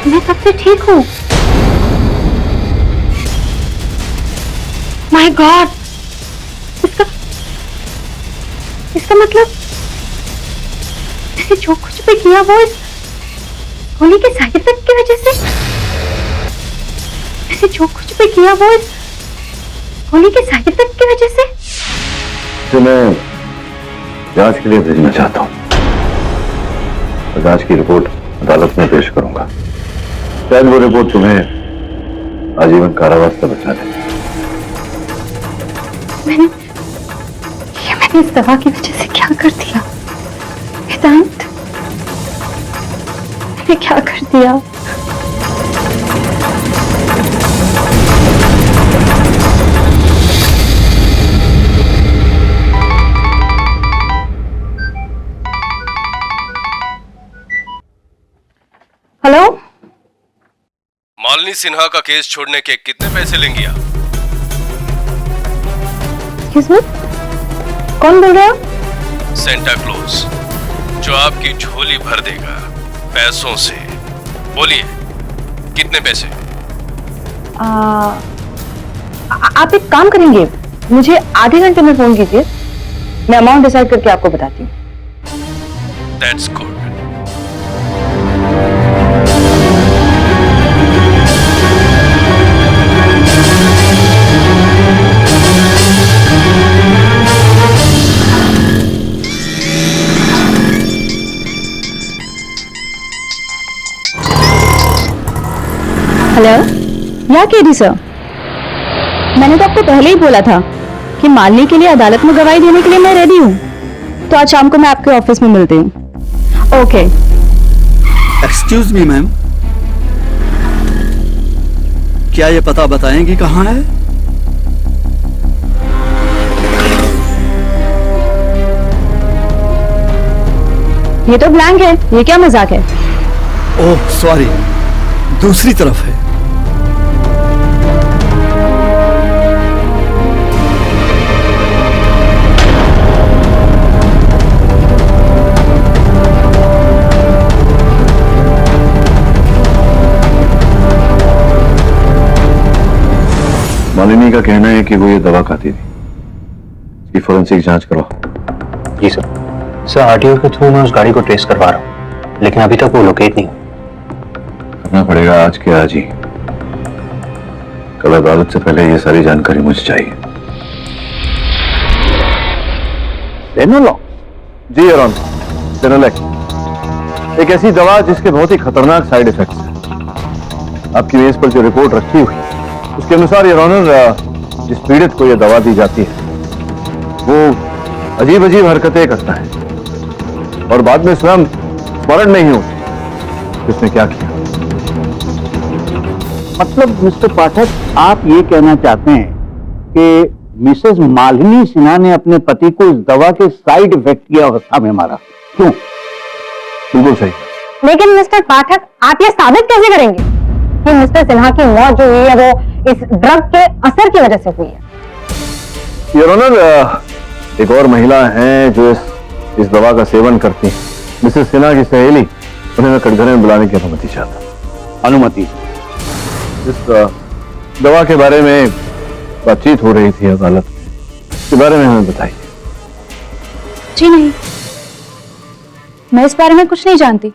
मैं तब से ठीक हूँ। माय गॉड, इसका मतलब मैंने जो कुछ भी किया वो इस गोली के साइड इफेक्ट की वजह से। मैंने जो कुछ भी किया वो इस गोली के साइड इफेक्ट की वजह से। तो मैं जांच के लिए भेजना चाहता हूँ। जांच की रिपोर्ट अदालत में पेश करूंगा। शायद वो रिपोर्ट तुम्हें आजीवन कारावास से बचा दे। मैंने इस दवा की वजह से क्या कर दिया वेदांत? मैंने क्या कर दिया? हेलो, मालिनी सिन्हा का केस छोड़ने के कितने पैसे लेंगी आप? एक्सक्यूज मी, कौन बोल रहे हो? सेंटा क्लॉज, जो आपकी झोली भर देगा पैसों से। बोलिए, कितने पैसे? आप एक काम करेंगे, मुझे आधे घंटे में फोन कीजिए, मैं अमाउंट डिसाइड करके आपको बताती हूँ। That's good. हेलो, या केडी सर, मैंने तो आपको पहले ही बोला था कि मालिनी के लिए अदालत में गवाही देने के लिए मैं रेडी हूँ। तो आज शाम को मैं आपके ऑफिस में मिलती हूँ। ओके। एक्सक्यूज मी मैम, क्या ये पता बताएंगी कहाँ है? ये तो ब्लैंक है, ये क्या मजाक है? ओह सॉरी, दूसरी तरफ है। मालिनी का कहना है कि वो ये दवा खाती थी। इसकी फोरेंसिक जांच करवाओ। जी सर। सर, आरटीओ के थ्रू मैं उस गाड़ी को ट्रेस करवा रहा हूँ, लेकिन अभी तक वो लोकेट नहीं हुआ। करना पड़ेगा आज के आज ही। कल अदालत से पहले ये सारी जानकारी मुझे चाहिए। जी योर ऑनर, एक ऐसी दवा जिसके बहुत ही खतरनाक साइड इफेक्ट्स हैं। आपकी मेज पर जो रिपोर्ट रखी हुई है उसके अनुसार योर ऑनर जिस पीड़ित को यह दवा दी जाती है वो अजीब अजीब हरकतें करता है और बाद में स्वयं स्मरण नहीं होती कि उसने क्या किया। मतलब मिस्टर पाठक, आप ये कहना चाहते हैं कि मिसेस मालिनी सिन्हा ने अपने पति को इस दवा के साइड इफेक्ट की अवस्था में मारा, क्यों? बिल्कुल सही। लेकिन मिस्टर पाठक, आप ये साबित कैसे करेंगे कि मिस्टर सिन्हा की मौत जो हुई है वो इस ड्रग के असर की वजह से हुई है? योर ऑनर, एक और महिला है जो इस दवा का सेवन करती है, मिसेस सिन्हा की सहेली। उन्हें मैं कटघरे में बुलाने की अनुमति चाहता। अनुमति? इस दवा के बारे में बातचीत हो रही थी अदालत में, इसके बारे में हमें बताइए। जी नहीं, मैं इस बारे में कुछ नहीं जानती।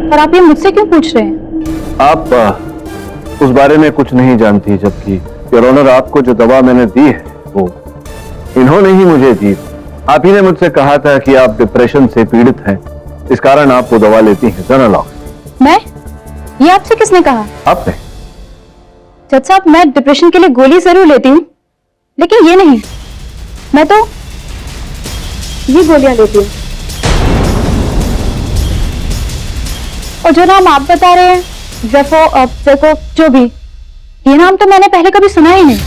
और आप ये मुझसे क्यों पूछ रहे हैं? आप उस बारे में कुछ नहीं जानती, जबकि योर ऑनर आपको जो दवा मैंने दी है वो इन्होंने ही मुझे दी। आप ही ने मुझसे कहा था कि आप डिप्रेशन से पीड़ित हैं, इस कारण आप वो दवा लेती हैं, ज़ेनोलॉक्स। मैं? ये आपसे किसने कहा? आपने। जज साहब, मैं डिप्रेशन के लिए गोली जरूर लेती हूँ, लेकिन ये नहीं। मैं तो ये गोलियां लेती हूँ। और जो नाम आप बता रहे हैं, जेको जो भी, ये नाम तो मैंने पहले कभी सुना ही नहीं।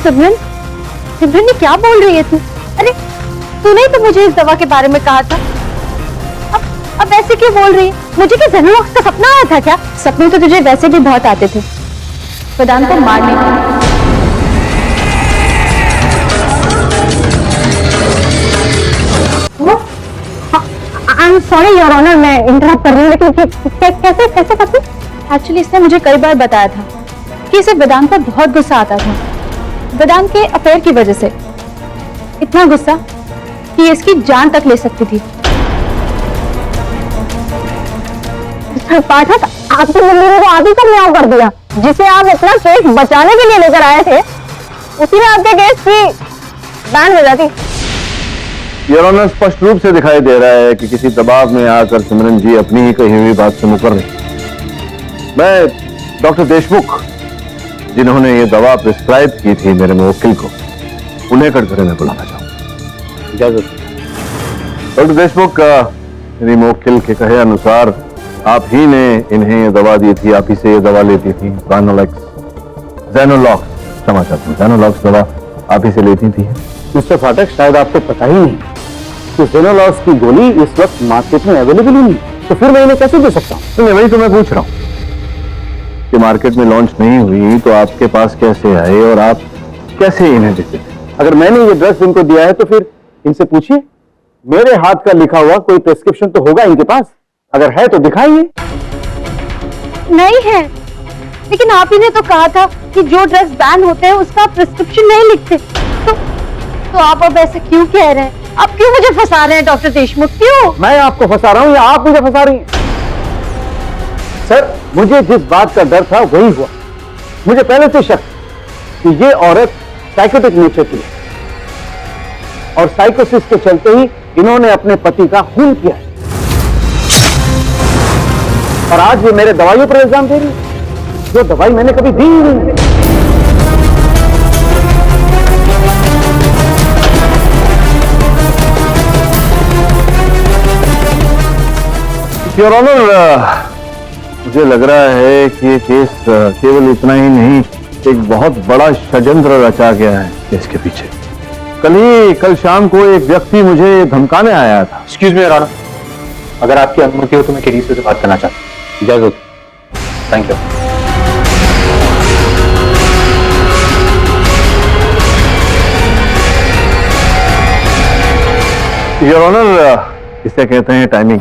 सिमरन, सिमरन, ये क्या बोल रही है तू? अरे तूने ही तो मुझे इस दवा के बारे में कहा था। अब ऐसे क्यों बोल रही है? मुझे क्या ज़ेनोलॉक्स का सपना आया था क्या? सपने तो तुझे वैसे भी बहुत आते थे, वेदांत को मारने के। I am sorry your honour, मैं इंटरप्ट कर रही हूँ, लेकिन कैसे कैसे करती? एक्चुअली इसने मुझे कई बार बताया था कि इसे वेदांत पर बहुत गुस्सा आता था, वेदांत के अफेयर की वजह से। इतना गुस्सा कि इसकी जान तक ले सकती थी। पाठक, आपकी मम्मी ने तो आगे का न्याय कर दिया, जिसे आप अपना केस बचाने के लिए लेकर आए थे, उसी में आपके केस की बैंड हो जाती। योर ऑनर, स्पष्ट रूप से दिखाई दे रहा है कि किसी दबाव में आकर सिमरन जी अपनी ही कही हुई बात से मुकर रही। मैं डॉक्टर देशमुख, जिन्होंने ये दवा प्रिस्क्राइब की थी मेरे मुवक्किल को, उन्हें कटघरे में बुलाना चाहूंगा। इजाजत। डॉक्टर देशमुख, मेरी मुवक्किल के कहे अनुसार आप ही ने इन्हें ये दवा दी थी, आप ही से ये दवा लेती थी, ज़ेनोलॉक्स, क्षमा चाहता हूं, ज़ेनोलॉक्स दवा आप ही से लेती थी। मिस्टर पाठक, शायद आपको पता ही नहीं कि ज़ेनोलॉक्स की गोली इस वक्त मार्केट में अवेलेबल ही नहीं, तो फिर मैं इन्हें कैसे दे सकता हूँ? वही तो मैं पूछ रहा हूँ कि मार्केट में लॉन्च नहीं हुई तो आपके पास कैसे आए और आप कैसे इन्हें देते थे? अगर मैंने ये ड्रग्स इनको दिया है तो फिर इनसे पूछिए, मेरे हाथ का लिखा हुआ कोई प्रिस्क्रिप्शन तो होगा इनके पास, अगर है तो दिखाइए। नहीं है, लेकिन आप ही ने तो कहा था कि जो ड्रग्स बैन होते हैं उसका प्रिस्क्रिप्शन नहीं लिखते। तो आप अब ऐसे क्यों कह रहे हैं? आप क्यों मुझे फंसा रहे हैं डॉक्टर देशमुख? क्यों? मैं आपको फंसा रहा हूं या आप मुझे फंसा रही हैं? सर, मुझे जिस बात का डर था वही हुआ। मुझे पहले से शक कि ये औरत साइकोटिक नेचर की है और साइकोसिस के चलते ही इन्होंने अपने पति का खून किया है, और आज ये मेरे दवाइयों पर इल्जाम दे रही है, जो दवाई मैंने कभी दी ही नहीं। योर ऑनर, मुझे लग रहा है कि ये केस केवल इतना ही नहीं, एक बहुत बड़ा षड्यंत्र रचा गया है केस के पीछे। कल शाम को एक व्यक्ति मुझे धमकाने आया था। एक्सक्यूज मी योर ऑनर, अगर आपकी अनुमति हो तो मैं केडी से बात करना चाहता हूँ। इजाजत। Thank you. योर ऑनर, इसे कहते हैं टाइमिंग।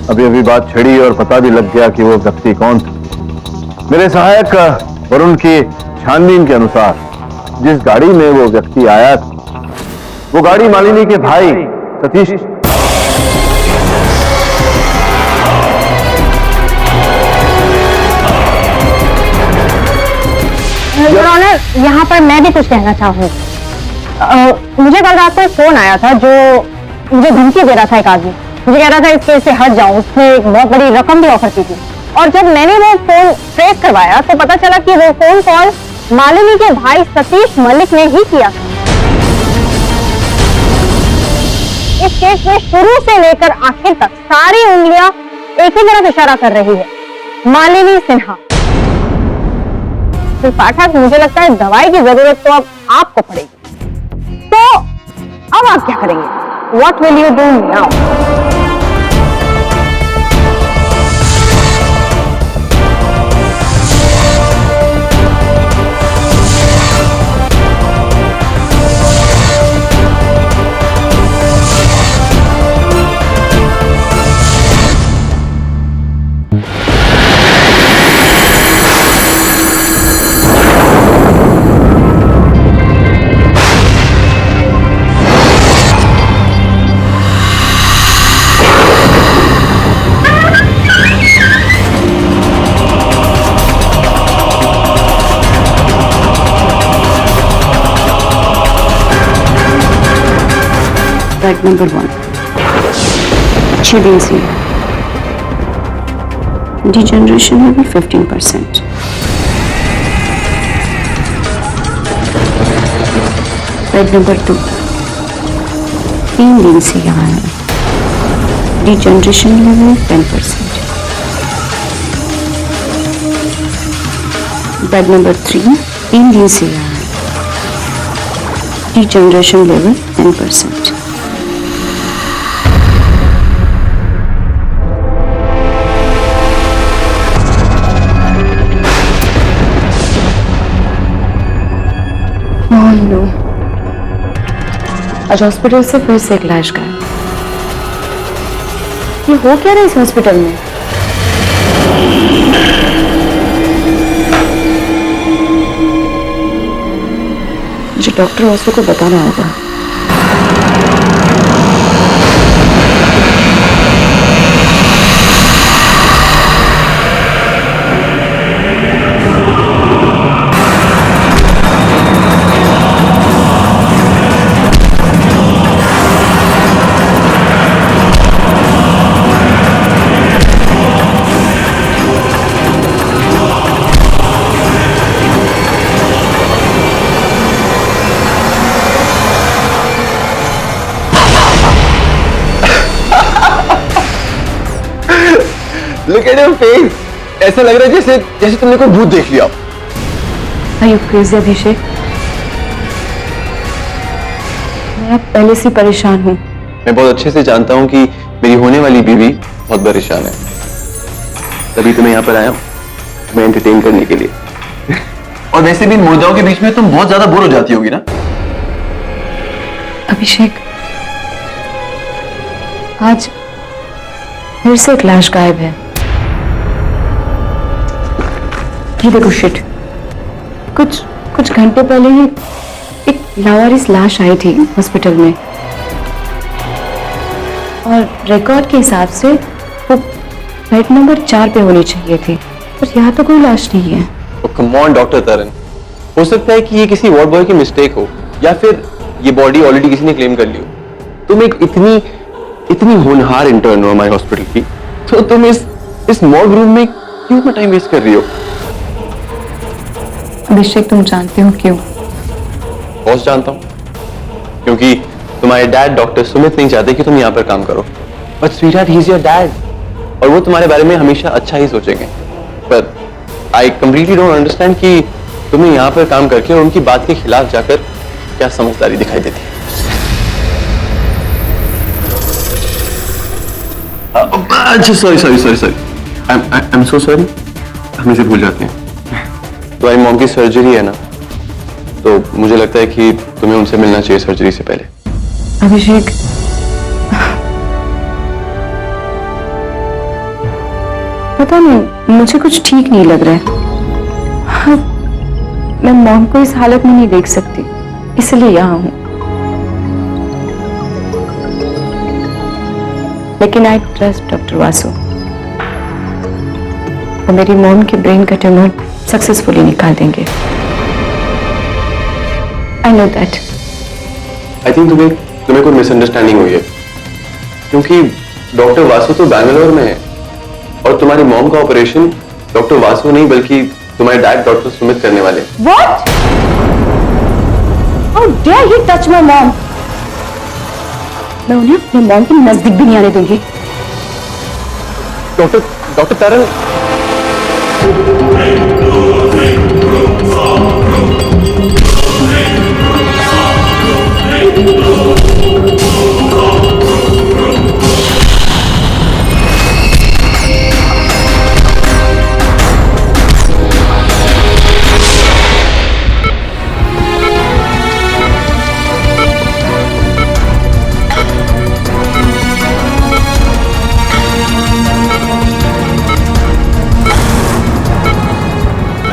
अभी बात छिड़ी और पता भी लग गया कि वो व्यक्ति कौन था। मेरे सहायक वरुण की छानबीन के अनुसार जिस गाड़ी में वो व्यक्ति आया था, वो गाड़ी मालिनी के भाई सतीश। योर ऑनर, यहाँ पर मैं भी कुछ कहना चाहूँ। मुझे कल रात को फोन आया था जो मुझे धमकी दे रहा था। एक आदमी मुझे कह रहा था इस केस से हट जाऊं, उसने एक बहुत बड़ी रकम भी ऑफर की थी और जब मैंने वो फोन ट्रेस करवाया तो पता चला कि वो फोन कॉल मालिनी के भाई सतीश मलिक ने ही किया। इस केस में शुरू से लेकर आखिर तक सारी उंगलियां एक ही तरफ इशारा कर रही है, मालिनी सिन्हा। तो पाठक, मुझे लगता है दवाई की जरूरत तो अब आपको पड़ेगी। तो अब आप क्या करेंगे? What will you do now? Bed number 1. Chibinsi. Degeneration level 15%. Bed number 2. 3 दिन से यहाँ है. Degeneration level 10%. Bed number 3. 3 दिन से यहाँ है. Degeneration level 10%. नो, आज हॉस्पिटल से फिर से एक लाश गायब। ये हो क्या रहा है इस हॉस्पिटल में? मुझे डॉक्टर वासु को बताना होगा। Look at your face. ऐसा लग रहा है जैसे तुमने कोई भूत देख लिया। Are you crazy, अभिषेक? मैं अब पहले से परेशान हूँ। मैं बहुत अच्छे से जानता हूँ कि मेरी होने वाली बीवी बहुत परेशान है, तभी तो मैं यहाँ पर आया हूँ, तुम्हें एंटरटेन करने के लिए। और वैसे भी मुर्दाओं के बीच में तुम बहुत ज्यादा बोर हो जाती होगी ना? अभिषेक, आज फिर से एक लाश गायब है। ये देखो शिट, कुछ घंटे पहले ही एक लावारिस लाश आई थी हॉस्पिटल में, और रिकॉर्ड के हिसाब से वो बेड नंबर 4 पे होनी चाहिए थी, पर यहाँ तो कोई लाश नहीं है। कम ऑन डॉक्टर तरन, हो सकता है कि ये किसी वार्ड बॉय की मिस्टेक हो, या फिर ये बॉडी ऑलरेडी किसी ने क्लेम कर ली हो। तुम एक इतनी होनहार इंटर्न हो हमारे हॉस्पिटल की, तो तुम इस मॉर्ग रूम में क्यों इतना टाइम वेस्ट कर रही हो? अभिषेक, तुम जानते हो क्यों? बॉस जानता हूँ, क्योंकि तुम्हारे डैड डॉक्टर सुमित नहीं चाहते कि तुम यहाँ पर काम करो। But sweetheart, he is your dad, और वो तुम्हारे बारे में हमेशा अच्छा ही सोचेंगे। पर आई कंप्लीटली डोंट अंडरस्टैंड कि तुम्हें यहाँ पर काम करके और उनकी बात के खिलाफ जाकर क्या समझदारी दिखाई देती है। अच्छा, sorry, I am so sorry, हम इसे भूल जाते हैं। तुम्हारी मॉम की सर्जरी है ना, तो मुझे लगता है कि तुम्हें उनसे मिलना चाहिए सर्जरी से पहले। अभिषेक, पता नहीं, मुझे कुछ ठीक नहीं लग रहा है। मैं मॉम को इस हालत में नहीं देख सकती, इसलिए यहाँ हूँ। लेकिन आई ट्रस्ट डॉक्टर वासु, वो मेरी मॉम के ब्रेन का ट्यूमर सक्सेसफुली निकाल देंगे। I know that. I think तुम्हें कोई मिसअंडरस्टैंडिंग हुई है, क्योंकि डॉक्टर वासु तो बैंगलोर में है और तुम्हारी मॉम का ऑपरेशन डॉक्टर वासु नहीं बल्कि तुम्हारे डैड डॉक्टर सुमित करने वाले। What? How dare he touch my mom? मैं उन्हें अपने मॉम के नजदीक भी नहीं आने दूंगी। डॉक्टर तरल।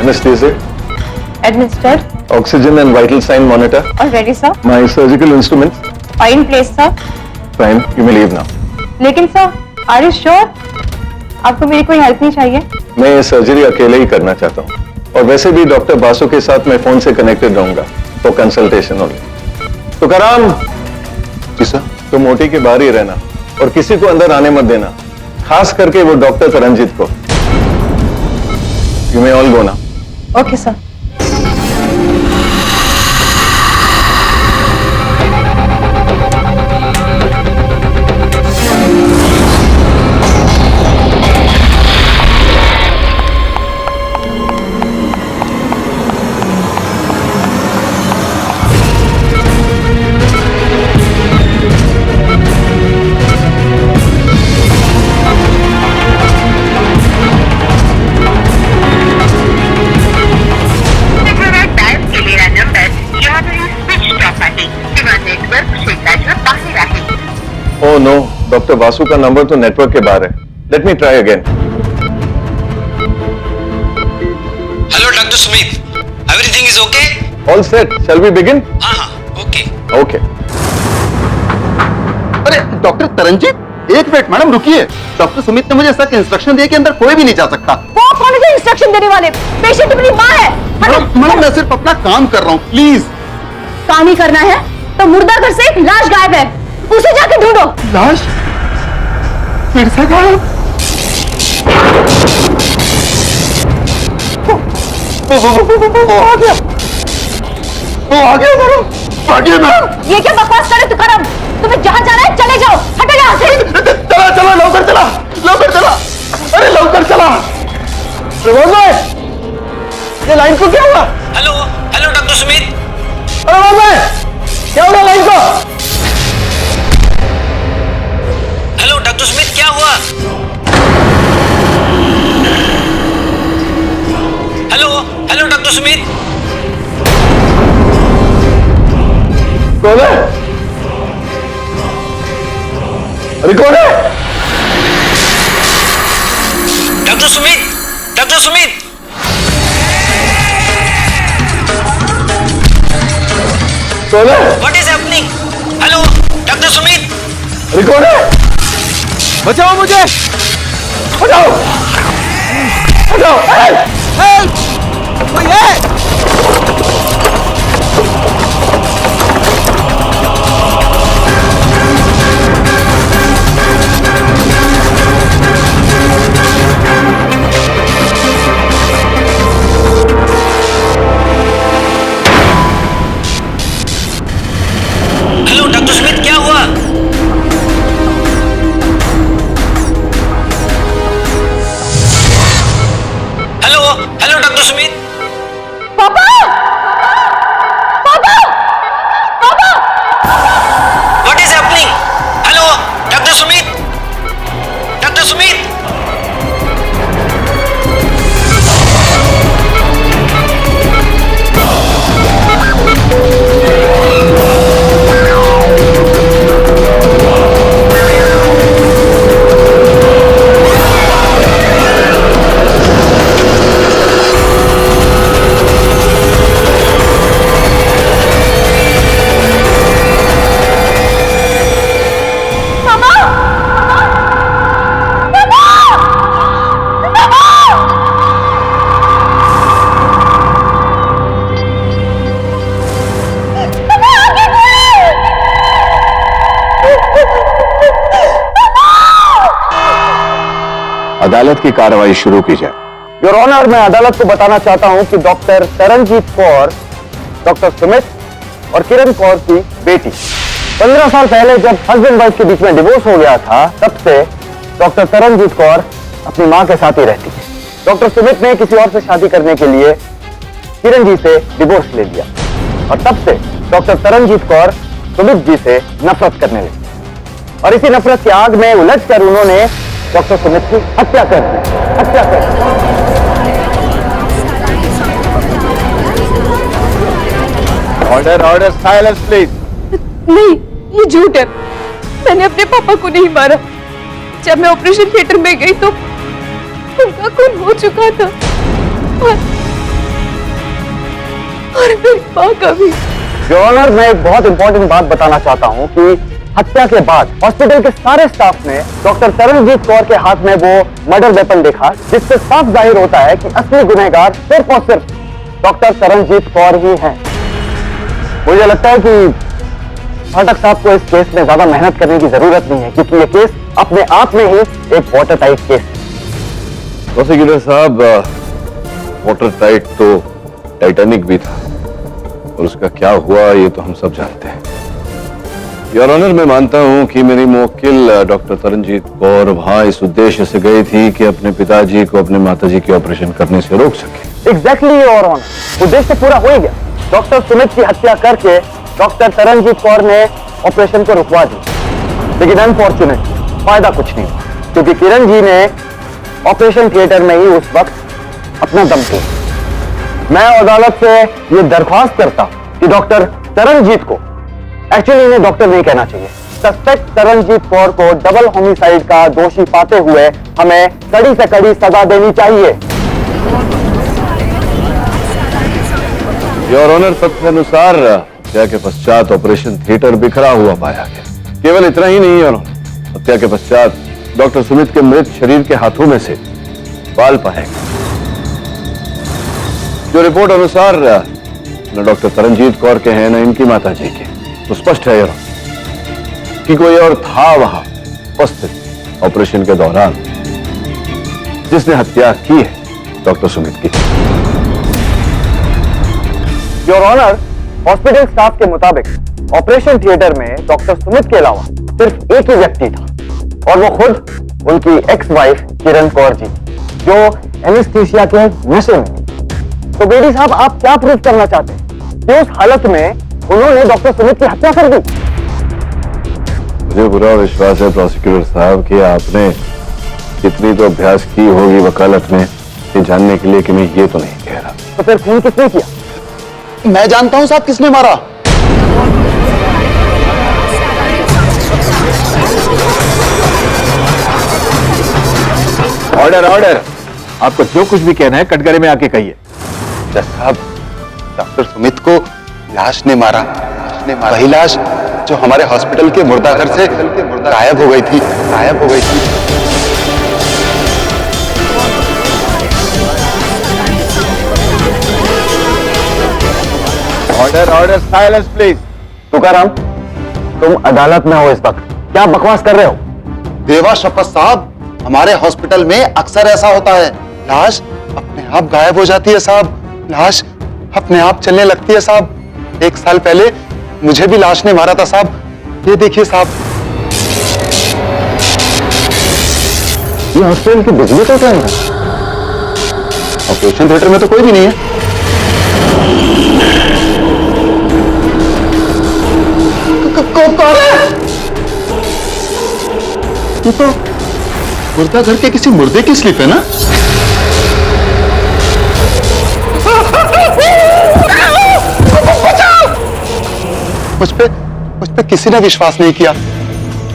Anesthesia, Administered. oxygen and vital sign monitor. Already, sir. My surgical instruments. In place, sir. Fine, you may leave now. लेकिन सर, are you sure? आपको मेरी कोई हेल्प नहीं चाहिए? मैं ये सर्जरी अकेले ही करना चाहता हूँ और वैसे भी डॉक्टर बासु के साथ मैं फोन से कनेक्टेड रहूंगा तो कंसल्टेशन होगी। तो कराम जी सर, तुम ओटी के बाहर ही रहना और किसी को अंदर आने मत देना, खास करके वो डॉक्टर तरनजीत को। यू मे ऑल गो ना। Okay sir. Oh no, doctor Vasu का नंबर तो नेटवर्क के बाहर है। Let me try again. Hello doctor Smith, everything is okay? All set, shall we begin? हाँ, ओके। ओके। अरे डॉक्टर तरनजीत, एक मिनट मैडम रुकिए। डॉक्टर सुमित ने मुझे सख्त इंस्ट्रक्शन दिए कि अंदर कोई भी नहीं जा सकता। वो कौन है इंस्ट्रक्शन देने वाले? पेशेंट अपनी माँ है। मैडम मैं सिर्फ अपना काम कर रहा हूँ, प्लीज। काम ही करना है तो मुर्दा घर से एक लाश गायब है, उसे जाके ढूंढो। लाश फिर से गायब? वो आ गया मैडम, आ गया मैडम। ये क्या बकवास करे तुकारम? तुम्हें जहाँ जाना है चले जाओ, हटो यहाँ से। चला लौकर चला, अरे लौकर चला। ये लाइन को क्या हुआ? Hello hello doctor Smith. अरे क्या हुआ लाइन को? हेलो डॉक्टर स्मिथ, क्या हुआ? Hello hello doctor Smith. कौन है? अरे कौन है? Doctor Sumit, doctor Sumit. कौन है? What is happening? Hello doctor Sumit. अरे कौन है? बचाओ मुझे, हटाओ, हटाओ, हेल्प, कोई है? हेलो डॉक्टर स्मिथ, क्या हुआ? Hello hello doctor Smith. पापा, पापा, पापा। What is happening? Hello doctor Sumit, doctor Sumit. अदालत की कार्रवाई शुरू की जाए। योर ऑनर, मैं अदालत को बताना चाहता हूं कि डॉक्टर तरनजीत कौर डॉक्टर सुमित और किरण कौर की बेटी 15 साल पहले जब हस्बैंड वाइफ के बीच में डिवोर्स हो गया था, तब से डॉक्टर तरनजीत कौर अपनी मां के साथ ही रहती है। डॉक्टर सुमित ने किसी और से शादी करने के लिए किरण जी से डिवोर्स ले लिया और तब से डॉक्टर तरनजीत कौर सुमित जी से नफरत करने लगी और इसी नफरत की आग में उलझकर उन्होंने डॉक्टर सुमित की हत्या कर दी। Order order, silence please. नहीं, ये झूठ है। मैंने अपने पापा को नहीं मारा। जब मैं ऑपरेशन थिएटर में गई तो उनका खून हो चुका था और मेरी माँ का भी। योर ऑनर, मैं एक बहुत इंपॉर्टेंट बात बताना चाहता हूं कि हत्या के बाद हॉस्पिटल के सारे स्टाफ ने डॉक्टर तरनजीत कौर के हाथ में वो मर्डर वेपन देखा, जिससे साफ जाहिर होता है कि असली गुनहगार सिर्फ और सिर्फ डॉक्टर तरनजीत कौर ही हैं। मुझे लगता है कि फाटक साहब को इस केस में ज्यादा मेहनत करने की जरूरत नहीं है, क्योंकि ये केस अपने आप में ही एक वाटर टाइट केस है। प्रोसिक्यूटर साहब, वाटर टाइट तो टाइटैनिक भी था और उसका क्या हुआ ये तो हम सब जानते हैं। योर ऑनर, मैं मानता हूं कि मेरी मुवक्किल डॉक्टर तरनजीत कौर वहां इस उद्देश्य से गई थी कि अपने पिताजी को अपने माताजी के ऑपरेशन करने से रोक सके। एग्जैक्टली योर ऑनर, उद्देश्य पूरा हो ही गया। डॉक्टर सुमित की हत्या करके डॉक्टर तरनजीत कौर ने ऑपरेशन को रुकवा दिया, लेकिन अनफॉर्चुनेट फायदा कुछ नहीं हुआ, क्योंकि किरण जी ने ऑपरेशन थिएटर में ही उस वक्त अपना दम तोड़ा। मैं अदालत से ये दरख्वास्त करता हूं कि डॉक्टर तरनजीत को, एक्चुअली इन्हें डॉक्टर नहीं कहना चाहिए, सस्पेक्ट तरनजीत कौर को डबल होमिसाइड का दोषी पाते हुए हमें कड़ी से कड़ी सजा देनी चाहिए। योर ऑनर, तथ्यानुसार हत्या के पश्चात ऑपरेशन थिएटर बिखरा हुआ पाया गया। केवल इतना ही नहीं योर ऑनर, हत्या के पश्चात डॉक्टर सुमित के मृत शरीर के हाथों में से बाल पाए गए। जो रिपोर्ट अनुसार न डॉक्टर तरनजीत कौर के हैं न इनकी माताजी के, तो स्पष्ट है योर ऑनर कि कोई और था वहां उपस्थित ऑपरेशन के दौरान जिसने हत्या की है डॉक्टर सुमित की। योर ऑनर, हॉस्पिटल स्टाफ के मुताबिक ऑपरेशन थिएटर में डॉक्टर सुमित के अलावा सिर्फ एक ही व्यक्ति था और वो खुद उनकी एक्स वाइफ किरण कौर जी, जो एनेस्थीसिया के नशे में। तो बेडी साहब, आप क्या प्रूफ करना चाहते हैं कि उस हालत में उन्होंने डॉक्टर सुमित की हत्या कर दी? मुझे पूरा विश्वास है प्रोसिक्यूटर साहब कि आपने इतनी तो अभ्यास की होगी वकालत में ये जानने के लिए कि मैं ये तो नहीं कह रहा। तो फिर खून किसने किया? मैं जानता हूं साहब किसने मारा। ऑर्डर ऑर्डर, आपको जो कुछ भी कहना है कटघरे में आके कहिए। जज साहब, डॉक्टर सुमित को लाश ने मारा। वही लाश जो हमारे हॉस्पिटल के मुर्दाघर से गायब हो गई थी। Order order, silence please. Tukaram, तुम अदालत में हो इस वक्त, क्या बकवास कर रहे हो? देवा शपथ साहब, हमारे हॉस्पिटल में अक्सर ऐसा होता है, लाश अपने आप गायब हो जाती है साहब। लाश अपने आप चलने लगती है साहब। 1 साल पहले मुझे भी लाश ने मारा था साहब। ये देखिए साहब। ये हॉस्पिटल की बिजली तो क्या है? ऑपरेशन थिएटर में तो कोई भी नहीं है। ये तो मुर्दा घर के किसी मुर्दे की स्लिप है ना? मुझ पे किसी ने विश्वास नहीं किया,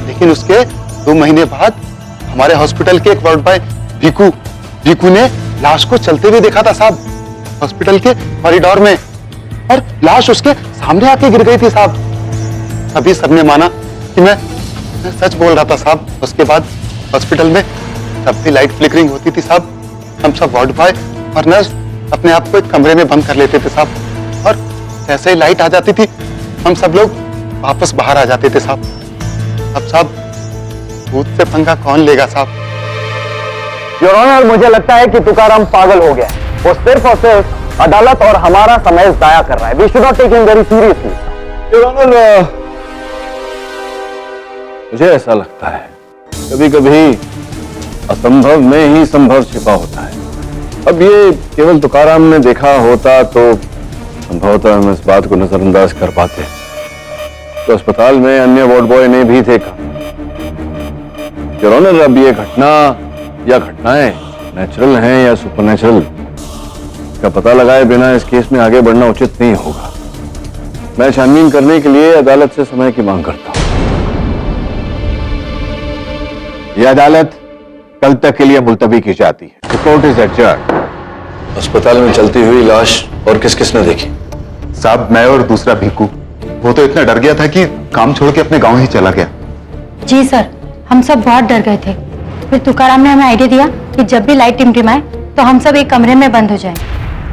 लेकिन उसके 2 महीने बाद हमारे हॉस्पिटल के एक वार्ड बॉय भीकू ने लाश को चलते हुए देखा था साहब, हॉस्पिटल के कॉरिडोर में, और लाश उसके सामने आके गिर गई थी साहब। अभी सबने माना कि मैं सच बोल रहा था साहब। उसके बाद हॉस्पिटल में तब भी लाइट फ्लिकरिंग होती थी साहब। हम सब वार्ड बॉय और नर्स अपने आप को एक कमरे में बंद कर लेते थे साहब, और जैसे ही लाइट आ जाती थी हम सब लोग वापस बाहर आ जाते थे साहब। अब साहब भूत से पंगा कौन लेगा साहब? योर ऑनर, मुझे लगता है कि तुकाराम पागल हो गया है। वो सिर्फ और सिर्फ अदालत और हमारा समय जाया कर रहा है। We should not take him very seriously. Your honour, मुझे ऐसा लगता है कभी कभी असंभव में ही संभव छिपा होता है। अब ये केवल तुकाराम ने देखा होता तो संभवतः हम इस बात को नजरअंदाज कर पाते, तो अस्पताल में अन्य वार्ड बॉय ने भी देखा। योर ऑनर, अब ये घटना या घटनाएं नेचुरल हैं या सुपरनेचुरल का पता लगाए बिना इस केस में आगे बढ़ना उचित नहीं होगा। मैं छानबीन करने के लिए अदालत से समय की मांग करता हूं। यह अदालत कल तक के लिए मुलतवी की जाती है। Court is adjourned. अस्पताल में चलती हुई लाश और किस किसने देखी? साहब, मैं और दूसरा भीकू। वो तो इतना डर गया था कि काम छोड़ के अपने गांव ही चला गया। जी सर, हम सब बहुत डर गए थे। फिर तुकाराम ने हमें आइडिया दिया कि जब भी लाइट टिमटिमाए तो हम सब एक कमरे में बंद हो जाएं।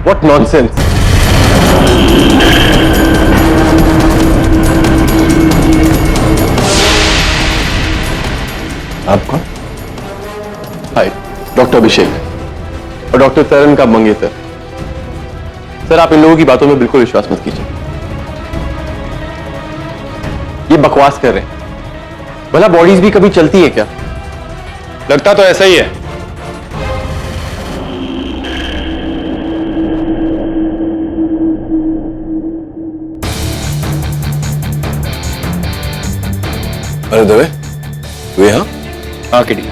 What nonsense! आप कौन? हाय, डॉक्टर अभिषेक और डॉक्टर तरन का मंगेतर। सर, आप इन लोगों की बातों में बिल्कुल विश्वास मत कीजिए। ये बकवास कर रहे हैं। भला बॉडीज भी कभी चलती है क्या? लगता तो ऐसा ही है। अरे दवे, तू यहाँ? हाँ किडी,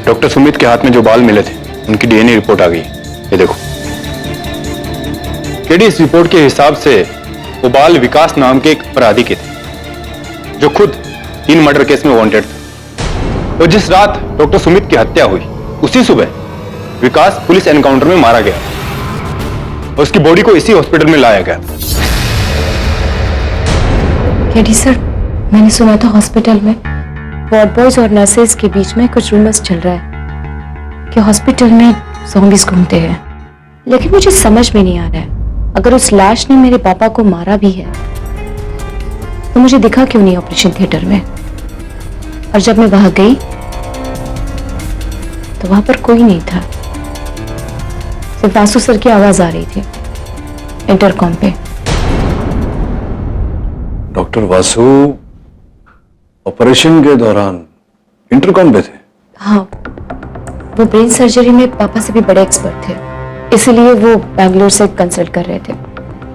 डॉक्टर सुमित के हाथ में जो बाल मिले थे उनकी डीएनए रिपोर्ट आ गई। ये देखो किडी, इस रिपोर्ट के हिसाब से वो बाल विकास नाम के एक अपराधी के थे जो खुद 3 मर्डर केस में वांटेड थे। तो जिस रात डॉक्टर सुमित की हत्या हुई उसी सुबह विकास पुलिस एनकाउंटर में मारा गया और उसकी बॉडी को इसी हॉस्पिटल में लाया गया। केडी सर, मैंने सुना था हॉस्पिटल में वार्ड बॉयज और नर्सेज के बीच में कुछ रूमर्स चल रहा है कि हॉस्पिटल में ज़ॉम्बीज़ घूमते हैं, लेकिन मुझे समझ में नहीं आ रहा है अगर उस लाश ने मेरे पापा को मारा भी है तो मुझे दिखा क्यों नहीं ऑपरेशन थिएटर में? और जब मैं वहां गई तो वहां पर कोई नहीं था, सिर्फ वासु सर की आवाज आ रही थी इंटरकॉम पे। डॉक्टर वासु ऑपरेशन के दौरान इंटरकॉम पे थे? हाँ, वो ब्रेन सर्जरी में पापा से भी बड़े एक्सपर्ट थे, इसीलिए वो बैंगलोर से कंसल्ट कर रहे थे।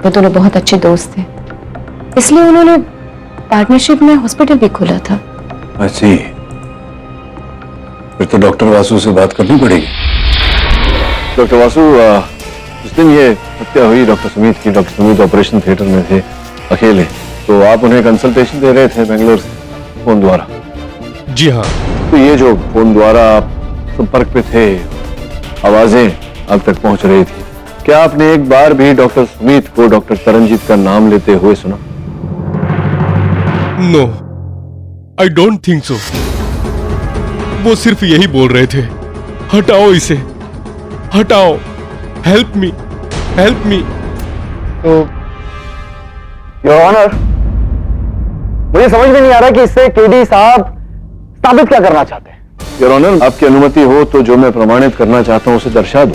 वो दोनों बहुत अच्छे दोस्त थे, इसलिए उन्होंने पार्टनरशिप में हॉस्पिटल भी खोला था। अच्छी, फिर तो डॉक्टर वासु से बात करनी पड़ेगी। डॉक्टर वासु, उस दिन ये हत्या हुई डॉक्टर सुमित की, डॉक्टर सुमित ऑपरेशन थिएटर में थे अकेले, तो आप उन्हें कंसल्टेशन दे रहे थे बेंगलोर से फोन द्वारा? जी हाँ। तो ये जो फोन द्वारा आप संपर्क पे थे, आवाजें आप तक पहुंच रही थी, क्या आपने एक बार भी डॉक्टर सुमित को डॉक्टर तरनजीत का नाम लेते हुए सुना? No, I don't think so. वो सिर्फ यही बोल रहे थे, हटाओ इसे, हटाओ, हेल्प मी, हेल्प मी। तो योर ऑनर, मुझे समझ में नहीं आ रहा कि इससे केडी साहब साबित क्या करना चाहते हैं। योर ऑनर, आपकी अनुमति हो तो जो मैं प्रमाणित करना चाहता हूं उसे दर्शा दो।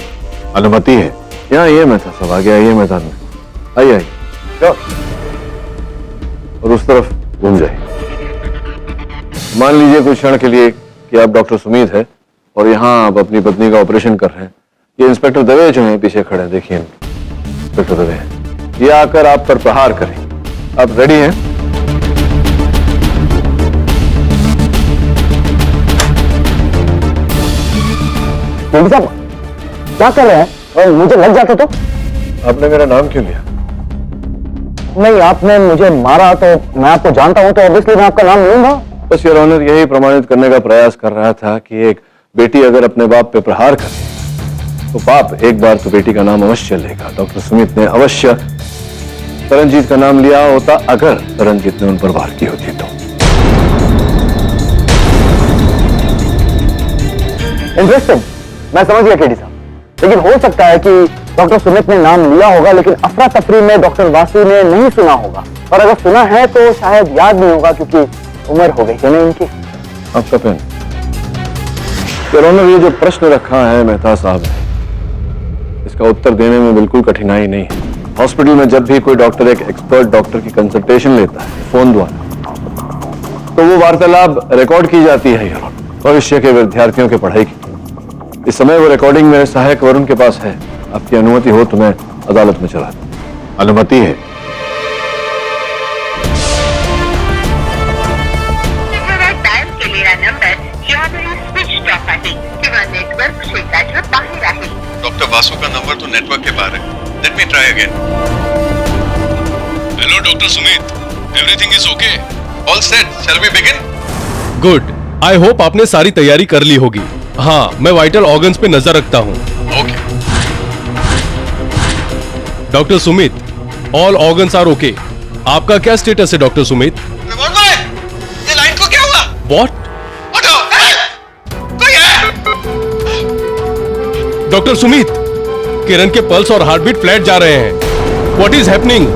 अनुमति है? यहाँ ये मैं था, सब आ गया, ये मैदान में आइए आइए, और उस तरफ घूम जाए। मान लीजिए कुछ क्षण के लिए कि आप डॉक्टर सुमित है और यहाँ आप अपनी पत्नी का ऑपरेशन कर रहे हैं। ये इंस्पेक्टर दवे जो हैं पीछे खड़े हैं, देखिए इंस्पेक्टर दवे, ये आकर आप पर प्रहार करें। आप रेडी हैं? साहब क्या कर रहे हैं? और मुझे लग जाता तो? आपने मेरा नाम क्यों लिया? नहीं, आपने मुझे मारा तो मैं आपको जानता हूं, तो ऑब्वियसली मैं आपका नाम लूंगा। बस योर ऑनर, यही प्रमाणित करने का प्रयास कर रहा था कि एक बेटी अगर अपने बाप पे प्रहार करे तो बाप एक बार तो बेटी का नाम अवश्य लेगा। डॉक्टर सुमित ने अवश्य तरनजीत का नाम लिया होता अगर तरनजीत ने उन पर वार की होती तो। इंटरेस्टिंग, मैं समझ गया केडी साहब, लेकिन हो सकता है कि डॉक्टर सुमित ने नाम लिया होगा लेकिन अफरा तफरी में डॉक्टर वासु ने नहीं सुना होगा, और अगर सुना है तो शायद याद नहीं होगा क्योंकि उम्र हो गई है ना इनकी। आपका पेन? योर ऑनर, ये जो प्रश्न रखा है मेहता साहब ने, इसका उत्तर देने में बिल्कुल कठिनाई नहीं है। हॉस्पिटल में जब भी कोई डॉक्टर एक एक्सपर्ट डॉक्टर की कंसल्टेशन लेता है फोन द्वारा, तो वो वार्तालाप रिकॉर्ड की जाती है योर ऑनर, भविष्य के विद्यार्थियों के पढ़ाई की। इस समय वो रिकॉर्डिंग मेरे सहायक वरुण के पास है। आपकी अनुमति हो तो मैं अदालत में चला दूं। अनुमति है। डॉक्टर वासु का नंबर तो नेटवर्क के बाहर है। Let me try again. Hello doctor Sumit, everything is okay? All set, shall we begin? Good, I hope आपने सारी तैयारी कर ली होगी। हाँ, मैं वाइटल ऑर्गन्स पे नजर रखता हूँ। Okay doctor Sumit, all organs are okay. आपका क्या स्टेटस है डॉक्टर सुमित? ये लाइन को क्या हुआ? व्हाट? डॉक्टर सुमित, किरण के पल्स और हार्टबीट फ्लैट जा रहे हैं। What is happening?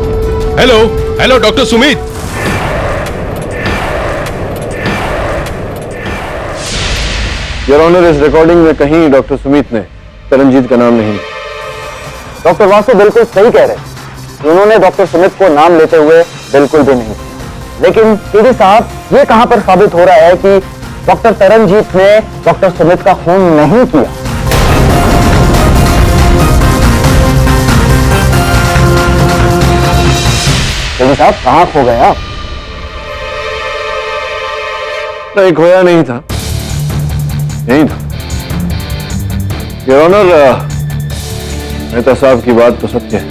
Hello hello doctor Sumit. Your honour, इस रिकॉर्डिंग में कहीं डॉक्टर सुमित ने तरनजीत का नाम नहीं। डॉक्टर वासु बिल्कुल सही कह रहे हैं। उन्होंने डॉक्टर सुमित को नाम लेते हुए बिल्कुल भी नहीं। लेकिन सीडी साहब, ये कहां पर साबित हो रहा है कि डॉक्टर तरनजीत ने डॉक्टर सुमित का खून नहीं किया? सीडी साहब, कहां खो गए आप? नहीं, खोया नहीं था, यही था। योर ऑनर, मेहता साहब की बात तो सत्य है।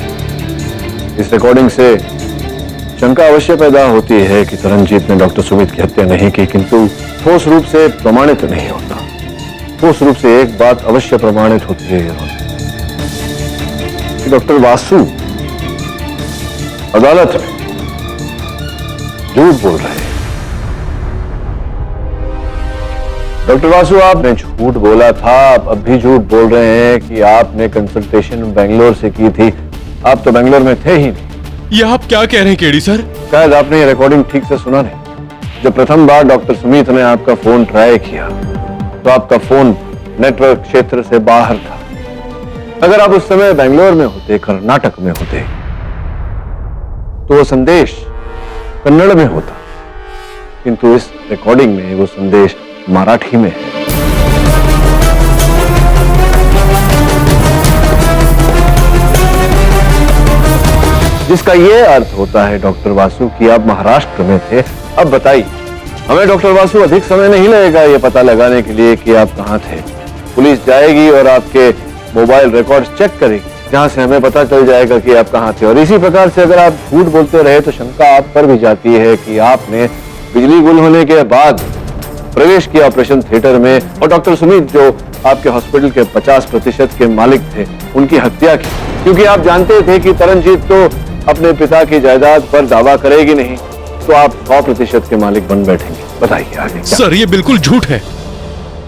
इस रिकॉर्डिंग से शंका अवश्य पैदा होती है कि तरनजीत ने डॉक्टर सुमित की हत्या नहीं की, किंतु ठोस रूप से प्रमाणित नहीं होता। ठोस रूप से एक बात अवश्य प्रमाणित होती है योर ऑनर, कि डॉक्टर वासु अदालत में झूठ बोल रहे हैं। डॉक्टर वासु, आपने झूठ बोला था, आप अब भी झूठ बोल रहे हैं कि आपने कंसल्टेशन बेंगलोर से की थी। आप तो बेंगलोर में थे ही नहीं। ये आप क्या कह रहे हैं केडी सर? शायद आपने ये रिकॉर्डिंग ठीक से सुना नहीं। जब प्रथम बार डॉक्टर सुमित ने आपका फोन ट्राई किया तो आपका फोन नेटवर्क क्षेत्र से बाहर था। अगर आप उस समय बेंगलोर में होते, कर्नाटक में होते, तो वो संदेश कन्नड़ में होता, किंतु इस रिकॉर्डिंग में वो संदेश मराठी में है। जिसका यह अर्थ होता है डॉक्टर वासु कि आप महाराष्ट्र में थे। अब बताइए, हमें डॉक्टर वासु अधिक समय नहीं लगेगा यह पता लगाने के लिए कि आप कहां थे। पुलिस जाएगी और आपके मोबाइल रिकॉर्ड्स चेक करेगी, जहां से हमें पता चल जाएगा कि आप कहां थे। और इसी प्रकार से अगर आप झूठ बोलते रहे तो शंका आप पर भी जाती है कि आपने बिजली गुल होने के बाद प्रवेश किया ऑपरेशन थिएटर में और डॉक्टर सुमित, जो आपके हॉस्पिटल के 50% के मालिक थे, उनकी हत्या की, क्योंकि आप जानते थे कि तरनजीत तो अपने पिता की जायदाद पर दावा करेगी नहीं, तो आप 100% के मालिक बन बैठेंगे। बताइए आगे क्या? सर, ये बिल्कुल झूठ है।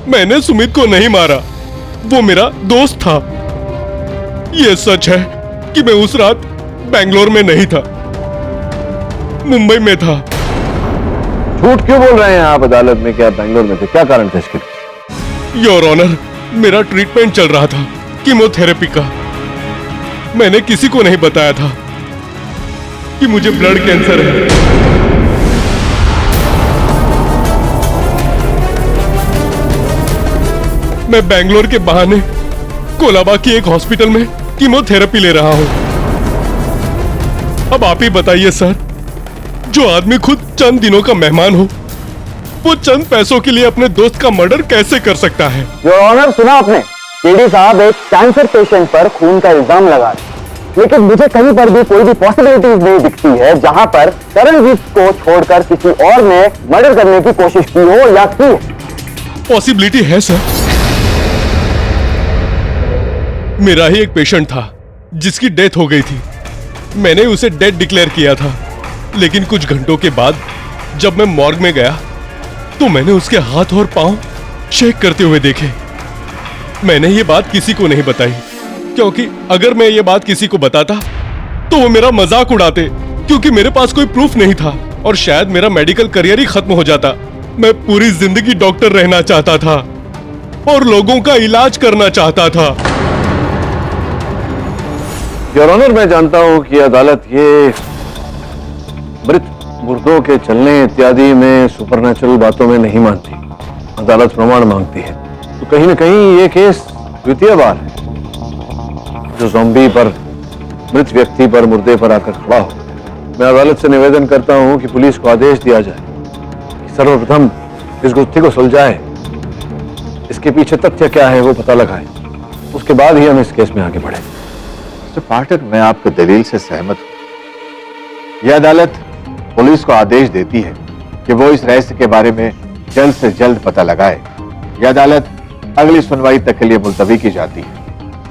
मैंने सुमित को नहीं मारा, वो मेरा दोस्त था। ये सच है कि मैं उस रात बेंगलोर में नहीं था, मुंबई में था। झूठ क्यों बोल रहे हैं आप अदालत में कि आप बेंगलोर में थे? क्या कारण था इसके? योर ऑनर, मेरा ट्रीटमेंट चल रहा था कीमोथेरेपी का। मैंने किसी को नहीं बताया था कि मुझे ब्लड कैंसर है। मैं बेंगलोर के बहाने कोलाबा की एक हॉस्पिटल में कीमोथेरेपी ले रहा हूं। अब आप ही बताइए सर, जो आदमी खुद चंद दिनों का मेहमान हो, वो चंद पैसों के लिए अपने दोस्त का मर्डर कैसे कर सकता है? योर ऑनर, सुना आपने? केडी साहब एक कैंसर पेशेंट पर खून का इल्जाम लगा रहे, लेकिन मुझे कहीं पर भी कोई भी पॉसिबिलिटीज नहीं दिखती है जहां पर तरनजीत को छोड़कर किसी और ने मर्डर करने की कोशिश की हो या की। पॉसिबिलिटी है सर। मेरा ही एक पेशेंट था जिसकी डेथ हो गई थी। मैंने उसे डेड डिक्लेयर किया था, लेकिन कुछ घंटों के बाद जब मैं मॉर्ग में गया तो मैंने उसके हाथ और पांव शेक करते हुए देखे। मैंने ये बात किसी को नहीं बताई, क्योंकि अगर मैं ये बात किसी को बताता तो वो मेरा मजाक उड़ाते, क्योंकि मेरे पास कोई प्रूफ नहीं था और शायद मेरा मेडिकल करियर ही खत्म हो जाता। मैं पूरी जिंदगी डॉक्टर रहना चाहता था, और लोगों का इलाज करना चाहता था। योर ऑनर, मैं जानता हूं कि अदालत ये मृत मुर्दों के चलने इत्यादि में सुपरनेचुरल बातों में नहीं मानती। अदालत प्रमाण मांगती है। तो कहीं ना कहीं ये केस द्वितीय बार है जो ज़ॉम्बी पर, मृत व्यक्ति पर, मुर्दे पर आकर खड़ा हो। मैं अदालत से निवेदन करता हूं कि पुलिस को आदेश दिया जाए कि सर्वप्रथम इस गुत्थी को सुलझाए, इसके पीछे तथ्य क्या है वो पता लगाए, उसके बाद ही हम इस केस में आगे बढ़े। मिस्टर पाठक, मैं आपके दलील से सहमत हूं। यह अदालत पुलिस को आदेश देती है कि वो इस रहस्य के बारे में जल्द से जल्द पता लगाए। यह अदालत अगली सुनवाई तक के लिए मुलतवी की जाती है।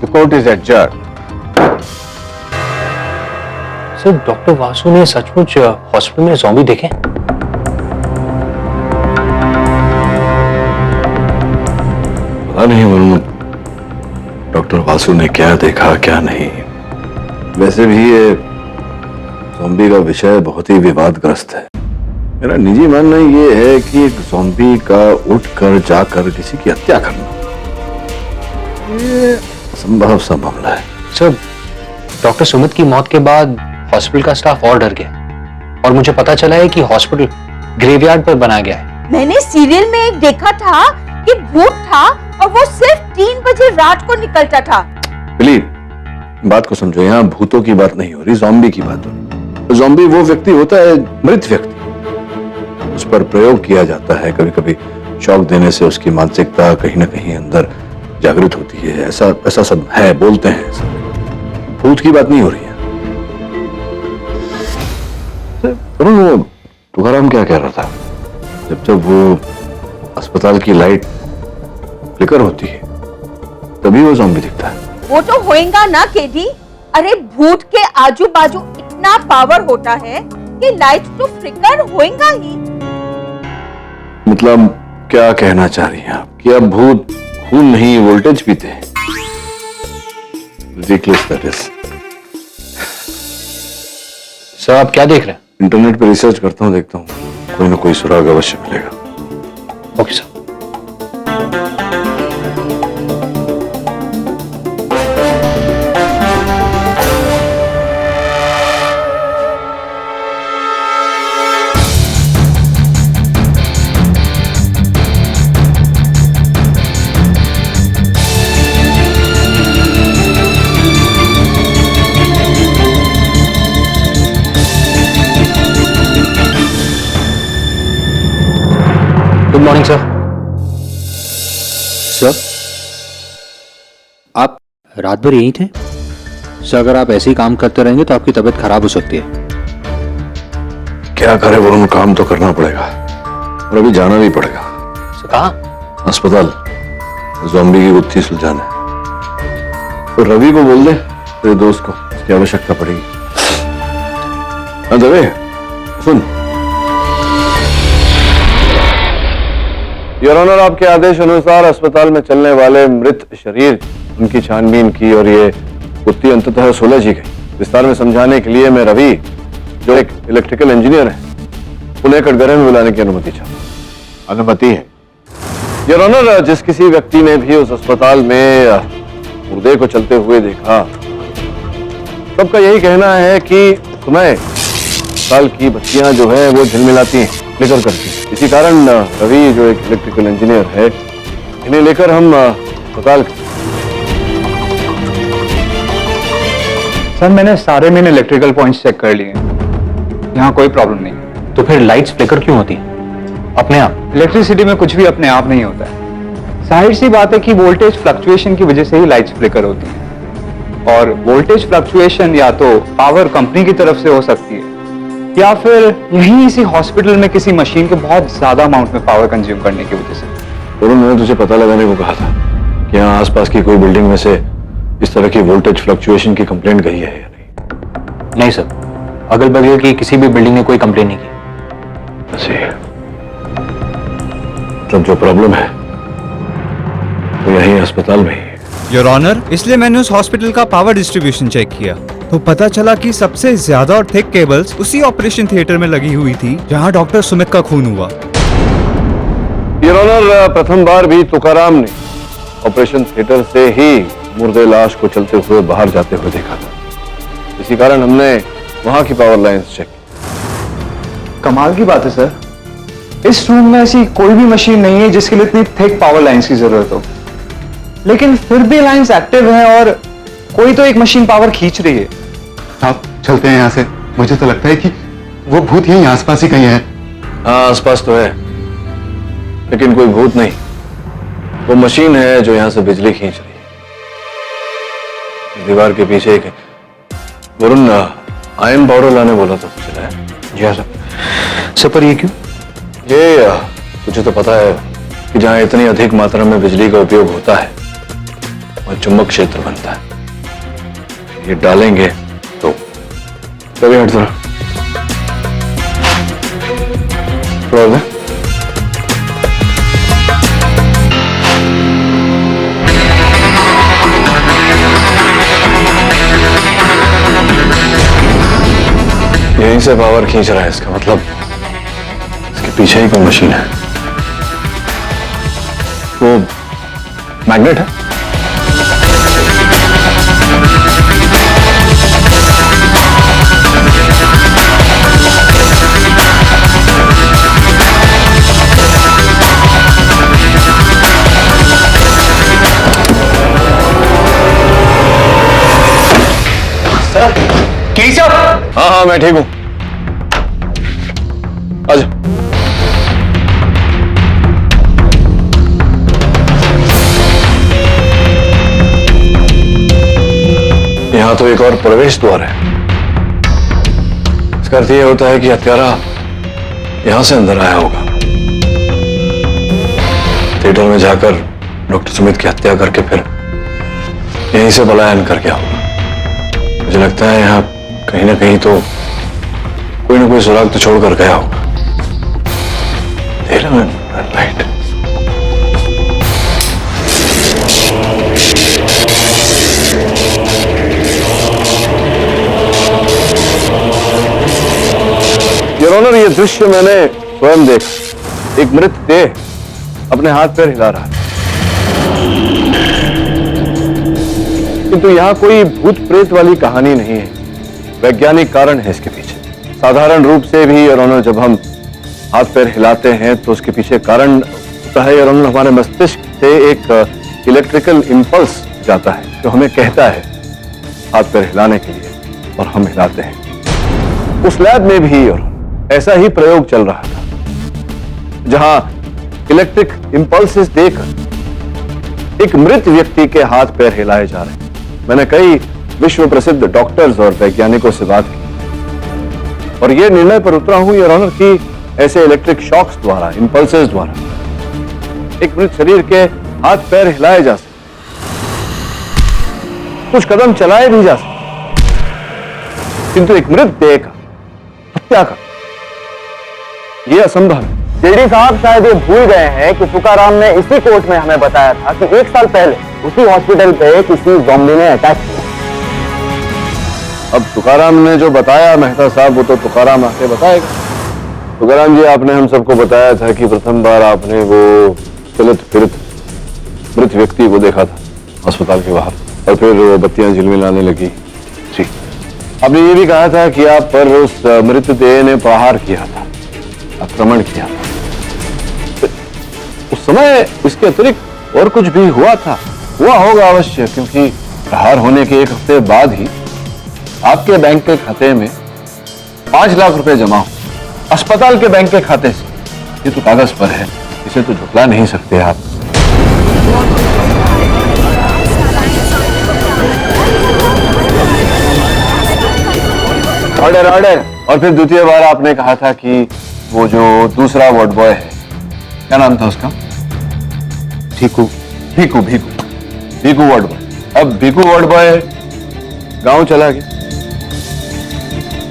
The court is adjourned. Sir, doctor Vasu ने सचमुच हॉस्पिटल में ज़ॉम्बी देखे? पता नहीं वरुण, डॉक्टर वासु ने क्या देखा क्या नहीं। वैसे भी ये ज़ॉम्बी का विषय बहुत ही विवादग्रस्त है। मेरा निजी मानना ये है कि एक ज़ॉम्बी का उठकर जाकर किसी की हत्या करना ये असंभव सा मामला है। सर, डॉक्टर सुमित की मौत के बाद हॉस्पिटल का स्टाफ और डर गया और मुझे पता चला है कि हॉस्पिटल ग्रेवयार्ड पर बनाया गया है। मैंने सीरियल में एक देखा था कि भूत था और वो सिर्फ 3 बजे रात को निकलता था। बिलीव, बात को समझो, यहाँ भूतों की बात नहीं हो रही, ज़ॉम्बी की बात हो रही। ज़ॉम्बी वो व्यक्ति होता है, मृत व्यक्ति, उस पर प्रयोग किया जाता है। कभी कभी शॉक देने से उसकी मानसिकता कहीं ना कहीं अंदर जागृत होती है। ऐसा सब है, बोलते हैं। भूत की बात नहीं हो रही है। वो तुकाराम क्या कह रहा था, जब वो अस्पताल की लाइट फ्लिकर होती है तभी वो ज़ॉम्बी दिखता है। वो तो होएगा ना केडी। अरे भूत के आजू बाजू इतना पावर होता है कि लाइट तो फ्लिकर होएगा ही। मतलब क्या कहना चाह रही हैं आप कि अब भूत खून नहीं वोल्टेज पीते हैं? Ridiculous that is. सर, आप क्या देख रहे हैं? इंटरनेट पे रिसर्च करता हूँ, देखता हूँ कोई ना कोई सुराग अवश्य मिलेगा। Okay sir. Good morning sir. Sir, आप रात भर यहीं थे? सर, अगर आप ऐसे ही काम करते रहेंगे तो आपकी तबीयत खराब हो सकती है। क्या करे वरुण, काम तो करना पड़ेगा और अभी जाना भी पड़ेगा। सर, कहाँ? अस्पताल, ज़ॉम्बी की गुत्थी सुलझाने। तो रवि को बोल दे, तेरे दोस्त को, उसकी आवश्यकता पड़ेगी। हाँ दवे, सुन। योर ऑनर, आपके आदेश अनुसार अस्पताल में चलने वाले मृत शरीर, उनकी छानबीन की और ये गुत्थी अंततः सुलझ ही गई। विस्तार में समझाने के लिए मैं रवि, जो एक इलेक्ट्रिकल इंजीनियर है, उन्हें कटघरे में बुलाने की अनुमति चाहता। अनुमति है। योर ऑनर, जिस किसी व्यक्ति ने भी उस अस्पताल में मुर्दे को चलते हुए देखा, सबका यही कहना है कि सुनाए अस्पताल की बत्तियां जो है वो झिलमिलाती हैं, फ्लिकर करती हैं। इसी कारण रवि, जो एक इलेक्ट्रिकल इंजीनियर है, इन्हें लेकर हम अस्पताल। सर, मैंने सारे मेन इलेक्ट्रिकल पॉइंट्स चेक कर लिए हैं, यहाँ कोई प्रॉब्लम नहीं। तो फिर लाइट्स फ्लिकर क्यों होती है अपने आप? इलेक्ट्रिसिटी में कुछ भी अपने आप नहीं होता है। जाहिर सी बात है कि वोल्टेज फ्लक्चुएशन की वजह से ही लाइट्स फ्लिकर होती हैं, और वोल्टेज फ्लक्चुएशन या तो पावर कंपनी की तरफ से हो सकती है या फिर यहीं इसी हॉस्पिटल में किसी मशीन के बहुत ज्यादा अमाउंट में पावर कंज्यूम करने की वजह से। वरुण, मैंने तुझे पता लगाने को कहा था कि यहाँ आसपास की कोई बिल्डिंग में से इस तरह की वोल्टेज फ्लक्चुएशन की कंप्लेंट गई है या नहीं? नहीं सर, अगल बगल की किसी भी बिल्डिंग ने कोई कंप्लेंट नहीं की। मतलब जो प्रॉब्लम है वो यहीं अस्पताल में ही। योर ऑनर, इसलिए मैंने उस हॉस्पिटल का पावर डिस्ट्रीब्यूशन चेक किया तो पता चला कि सबसे ज्यादा और थिक केबल्स उसी ऑपरेशन थिएटर में लगी हुई थी जहां डॉक्टर सुमित का खून हुआ। योर ऑनर, प्रथम बार भी तुकाराम ने ऑपरेशन थिएटर से ही मुर्दे लाश को चलते हुए बाहर जाते हुए देखा था। इसी कारण हमने वहां की पावर लाइंस चेक की। कमाल की बात है सर, इस रूम में ऐसी कोई भी मशीन नहीं है जिसके लिए इतनी थिक पावर लाइंस की जरूरत हो, लेकिन फिर भी लाइंस एक्टिव हैं और कोई तो एक मशीन पावर खींच रही है। आप चलते हैं यहाँ से, मुझे तो लगता है कि वो भूत यहीं आसपास ही कहीं है। हाँ, आसपास तो है, लेकिन कोई भूत नहीं, वो मशीन है जो यहां से बिजली खींच रही है। दीवार के पीछे एक वरुण आयरन पाउडर लाने बोला था, तुझे लाया? जी हाँ सर, पर ये क्यों? ये तुझे तो पता है कि जहां इतनी अधिक मात्रा में बिजली का उपयोग होता है वहां चुंबक क्षेत्र बनता है। ये डालेंगे तो कभी हट जरा, थोड़ा दे। यहीं से पावर खींच रहा है, इसका मतलब इसके पीछे ही कोई मशीन है। वो मैग्नेट है। सर, केशव। हाँ हाँ, मैं ठीक हूं। आजा। यहां तो एक और प्रवेश द्वार है। इसका अर्थ यह होता है कि हत्यारा यहां से अंदर आया होगा, थिएटर में जाकर डॉक्टर सुमित की हत्या करके फिर यहीं से पलायन कर गया होगा। मुझे लगता है यहां कहीं ना कहीं तो कोई ना कोई सुराग तो छोड़कर गया होगा। लाइट। योर ऑनर, ये दृश्य मैंने स्वयं देखा। एक मृत देह अपने हाथ पैर हिला रहा है, किंतु यहां कोई भूत प्रेत वाली कहानी नहीं है। वैज्ञानिक कारण है इसके पीछे। साधारण रूप से भी योर ऑनर, जब हम हाथ पैर हिलाते हैं तो उसके पीछे कारण होता है योर ऑनर, हमारे मस्तिष्क से एक इलेक्ट्रिकल इंपल्स जाता है जो हमें कहता है हाथ पैर हिलाने के लिए, और हम हिलाते हैं। उस लैब में भी योर ऐसा ही प्रयोग चल रहा था, जहां इलेक्ट्रिक इंपल्सेस देकर एक मृत व्यक्ति के हाथ पैर हिलाए जा रहे हैं। मैंने कई विश्व प्रसिद्ध डॉक्टर्स और वैज्ञानिकों से बात की और यह निर्णय पर उतरा हूं योर ऑनर कि ऐसे इलेक्ट्रिक शॉक्स द्वारा, इंपल्सेस द्वारा एक मृत शरीर के हाथ पैर हिलाए जा सकते, कुछ कदम चलाए भी जा सकते, किंतु एक मृत देह का हत्या का यह असंभव है। जेडी साहब शायद ये भूल गए हैं कि तुकाराम ने इसी कोर्ट में हमें बताया था कि 1 साल पहले उसी हॉस्पिटल पे किसी ज़ॉम्बी ने अटैक किया। अब तुकाराम ने जो बताया मेहता साहब, वो तो तुकाराम आके बताएगा। तुकाराम जी, आपने हम सबको बताया था कि प्रथम बार आपने वो चलित फिरत मृत व्यक्ति को देखा था अस्पताल के बाहर, और फिर वो बत्तियां झिलमिलाने लगी। जी, आपने ये भी कहा था कि आप पर उस मृतदेह ने प्रहार किया था, आक्रमण किया था। उस समय इसके अतिरिक्त और कुछ भी हुआ था? हुआ होगा अवश्य, क्योंकि प्रहार होने के 1 हफ्ते बाद ही आपके बैंक के खाते में 5 लाख रुपए जमा हो, अस्पताल के बैंक के खाते से। ये तो कागज पर है, इसे तो झुठला नहीं सकते आप। Order order. और फिर द्वितीय बार आपने कहा था कि वो जो दूसरा वार्ड बॉय है, क्या नाम था उसका? Bhiku Bhiku Bhiku Bhiku ward boy. अब भीकू वार्ड बॉय गांव चला गया,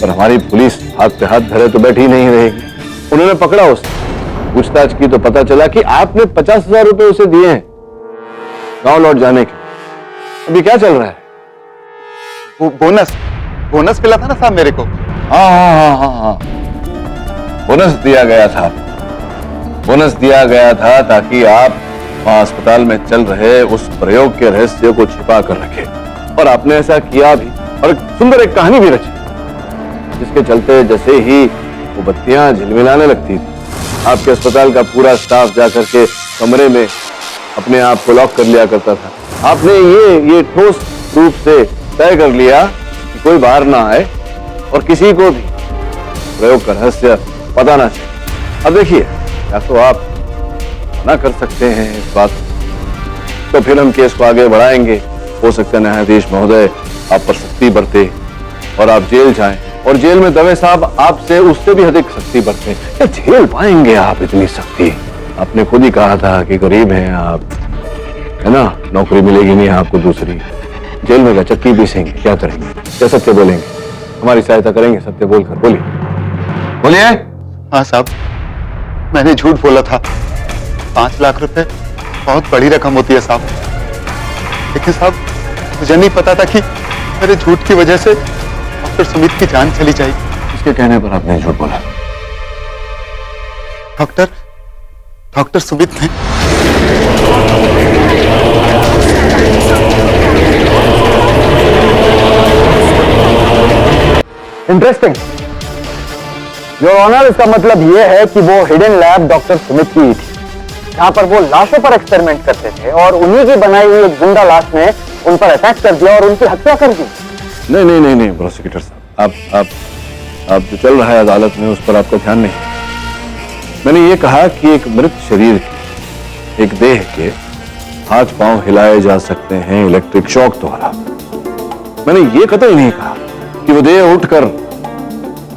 पर हमारी पुलिस हाथ पे हाथ धरे तो बैठी नहीं रहेगी। उन्होंने पकड़ा उसे, पूछताछ की तो पता चला कि आपने 50,000 रुपए उसे दिए हैं गांव लौट जाने के। अभी क्या चल रहा है? वो बोनस मिला था ना साहब मेरे को। हाँ हाँ हाँ हाँ हाँ, बोनस दिया गया था। बोनस दिया गया था ताकि आप वहां अस्पताल में चल रहे उस प्रयोग के रहस्य को छिपा कर रखे, और आपने ऐसा किया भी, और एक सुंदर एक कहानी भी रची, जिसके चलते जैसे ही वो बत्तियां झिलमिलाने लगती थी, आपके अस्पताल का पूरा स्टाफ जाकर के कमरे में अपने आप को लॉक कर लिया करता था। आपने ये ठोस रूप से तय कर लिया कि कोई बाहर ना आए और किसी को भी प्रयोग का रहस्य पता ना चले। अब देखिए, या तो आप ना कर सकते हैं इस बात, तो फिर हम केस को आगे बढ़ाएंगे। हो सकता है न्यायाधीश महोदय आप पर सख्ती बरते और आप जेल जाएं, और जेल में दवे साहब आपसे उससे भी अधिक सख्ती बरते। क्या झेल पाएंगे आप इतनी सख्ती? आपने खुद ही कहा था कि गरीब हैं आप, है ना, नौकरी मिलेगी नहीं आपको दूसरी, जेल में क्या चक्की पीसेंगे, क्या करेंगे? क्या सत्य बोलेंगे? हमारी सहायता करेंगे सत्य बोलकर? बोलिए बोलिए। हाँ साहब, मैंने झूठ बोला था। 5 लाख रुपए बहुत बड़ी रकम होती है साहब, लेकिन साहब मुझे नहीं पता था कि मेरे झूठ की वजह से डॉक्टर सुमित की जान चली जाएगी। इसके कहने पर आपने झूठ बोला? डॉक्टर सुमित ने इंटरेस्टिंग योर ऑनर, इसका मतलब यह है कि वो हिडन लैब डॉक्टर सुमित की ही थी, जहां पर वो लाशों पर एक्सपेरिमेंट करते थे, और उन्हीं की बनाई हुई एक जिंदा लाश ने उन पर अटैक कर दिया और उनकी हत्या कर दी। नहीं नहीं नहीं नहीं प्रोसिक्यूटर साहब, आप जो चल रहा है अदालत में उस पर आपका ध्यान नहीं। मैंने ये कहा कि एक मृत शरीर के, एक देह के हाथ पांव हिलाए जा सकते हैं इलेक्ट्रिक शॉक द्वारा। मैंने ये कतई नहीं कहा कि वो देह उठकर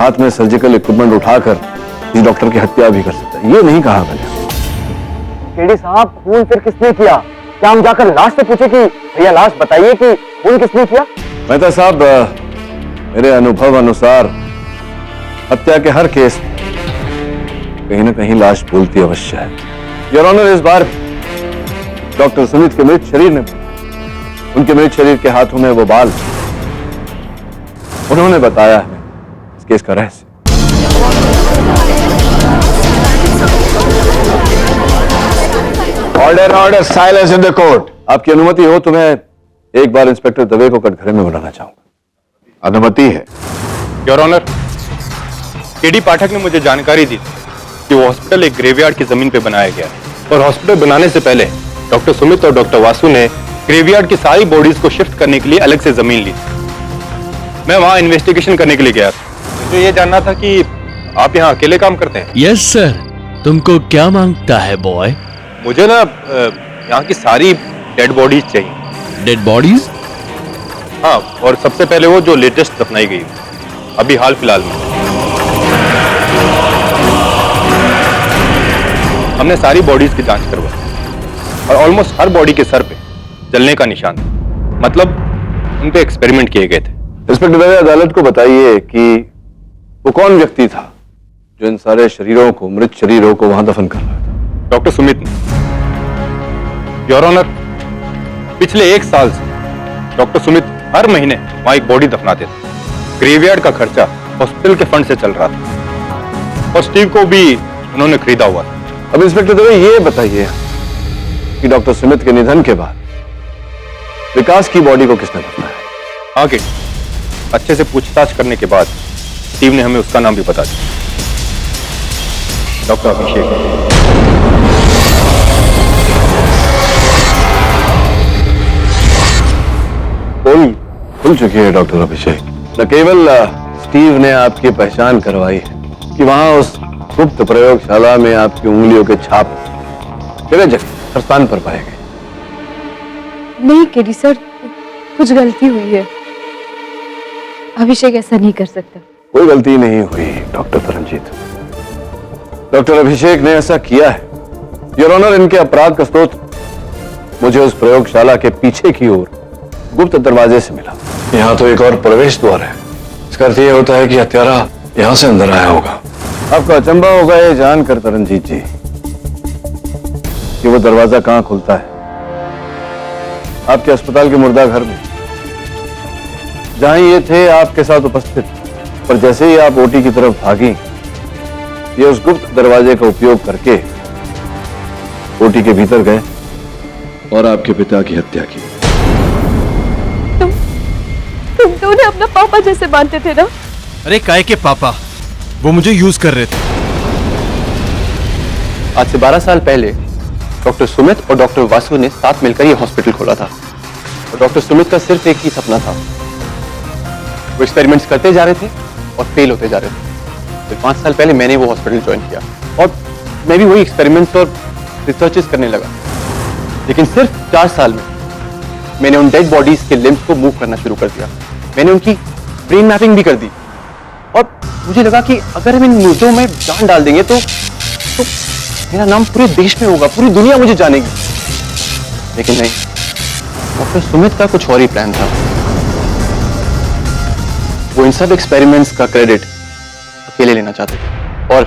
हाथ में सर्जिकल इक्विपमेंट उठाकर इस डॉक्टर की हत्या भी कर सकता है, ये नहीं कहा मैंने। केडी साहब, खून फिर किसने किया? क्या हम जाकर लाश से पूछे कि भैया लाश बताइए कि खून किसने किया? मेहता साहब, मेरे अनुभव अनुसार हत्या के हर केस में कहीं ना कहीं लाश बोलती अवश्य है। योर ऑनर, इस बार डॉक्टर सुमित के मृत शरीर ने, उनके मृत शरीर के हाथों में वो बाल, उन्होंने बताया है इस केस का रहस्य। Order order, silence in the court. आपकी अनुमति हो तो मैं एक बार इंस्पेक्टर दवे को कटघरे में बुलाना चाहूंगा। अनुमति है? योर ऑनर, केडी पाठक ने मुझे जानकारी दी कि वो हॉस्पिटल एक ग्रेवयार्ड की जमीन पे बनाया गया है, और हॉस्पिटल बनाने से पहले डॉक्टर सुमित और डॉक्टर वासु ने ग्रेवयार्ड की सारी बॉडीज को शिफ्ट करने के लिए अलग से जमीन ली। मैं वहां इन्वेस्टिगेशन करने के लिए गया था। मुझे ये जानना था कि आप यहाँ अकेले काम करते हैं? Yes sir. तुमको क्या मांगता है बॉय? मुझे ना यहाँ की सारी डेड बॉडीज चाहिए। Dead bodies? हाँ, और सबसे पहले वो जो लेटेस्ट दफनाई गई अभी हाल फिलहाल में। हमने सारी बॉडीज की जांच करवाई, और ऑलमोस्ट हर बॉडी के सर पे जलने का निशान था, मतलब उन पे एक्सपेरिमेंट किए गए थे। इंस्पेक्टर दवे, अदालत को बताइए कि वो कौन व्यक्ति था जो इन सारे शरीरों को, मृत शरीरों को वहां दफन कर रहा था? डॉक्टर सुमित ने। योर ऑनर, पिछले 1 साल से डॉक्टर सुमित हर महीने वहां एक बॉडी दफनाते थे। ग्रेवयार्ड का खर्चा हॉस्पिटल के फंड से चल रहा था, और स्टीव को भी उन्होंने खरीदा हुआ था। अब इंस्पेक्टर दवे, ये बताइए कि डॉक्टर सुमित के निधन के बाद विकास की बॉडी को किसने दफनाया? आगे अच्छे से पूछताछ करने के बाद स्टीव ने हमें उसका नाम भी बता दिया, डॉक्टर अभिषेक। खुल चुकी है डॉक्टर अभिषेक। न केवल स्टीव ने आपकी पहचान करवाई है कि वहां उस गुप्त प्रयोगशाला में आपकी उंगलियों के छाप जगह जगह हर स्थान पर पाए गए। नहीं केडी सर, कुछ गलती हुई है। अभिषेक ऐसा नहीं कर सकता। कोई गलती नहीं हुई डॉक्टर तरनजीत। डॉक्टर अभिषेक ने ऐसा किया है। योर ऑनर, इनके अपराध का स्रोत मुझे उस प्रयोगशाला के पीछे की ओर गुप्त दरवाजे से मिला। यहाँ तो एक और प्रवेश द्वार है। इसका अर्थ यह होता है कि हत्यारा यहाँ से अंदर आया होगा। आपका अचंभा होगा ये जानकर तरनजीत जी कि वो दरवाजा कहाँ खुलता है। आपके अस्पताल के मुर्दा घर में, जहां ये थे आपके साथ उपस्थित, पर जैसे ही आप ओटी की तरफ भागी, ये उस गुप्त दरवाजे का उपयोग करके ओटी के भीतर गए और आपके पिता की हत्या की। तुम तो उन्हें अपना पापा जैसे मानते थे ना? अरे काय के पापा, वो मुझे यूज कर रहे थे। आज से 12 साल पहले डॉक्टर सुमित और डॉक्टर वासु ने साथ मिलकर ये हॉस्पिटल खोला था। और डॉक्टर सुमित का सिर्फ एक ही सपना था, वो एक्सपेरिमेंट्स करते जा रहे थे और फेल होते जा रहे थे। फिर 5 साल पहले मैंने वो हॉस्पिटल ज्वाइन किया और मैं भी वही एक्सपेरिमेंट्स और रिसर्चेस करने लगा। लेकिन सिर्फ 4 साल में मैंने उन डेड बॉडीज के लिम्स को मूव करना शुरू कर दिया। मैंने उनकी ब्रेन मैपिंग भी कर दी और मुझे लगा कि अगर हम इन मुर्दों में जान डाल देंगे तो मेरा नाम पूरे देश में होगा, पूरी दुनिया मुझे जानेगी। लेकिन नहीं, डॉक्टर सुमित का कुछ और ही प्लान था। वो इन सब एक्सपेरिमेंट्स का क्रेडिट अकेले लेना चाहते थे और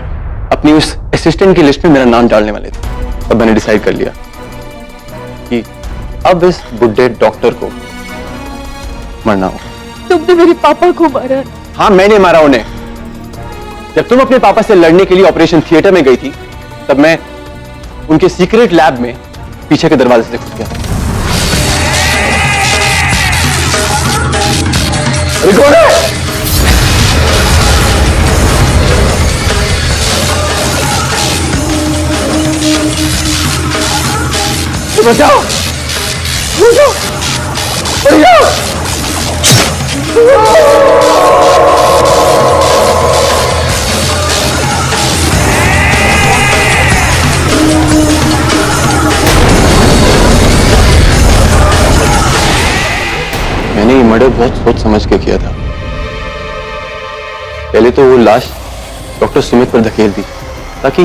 अपनी उस असिस्टेंट की लिस्ट में मेरा नाम डालने वाले थे। तब मैंने डिसाइड कर लिया कि अब इस बुड्ढे डॉक्टर को मरना होगा। तुमने मेरे पापा को मारा? हाँ, मैंने मारा उन्हें। जब तुम अपने पापा से लड़ने के लिए ऑपरेशन थिएटर में गई थी, तब मैं उनके सीक्रेट लैब में पीछे के दरवाजे से घुस गया। कौन है? बचाओ! बचाओ! बचाओ! मैंने ये मर्डर बहुत सोच समझ के किया था। पहले तो वो लाश डॉक्टर सुमित पर धकेल दी ताकि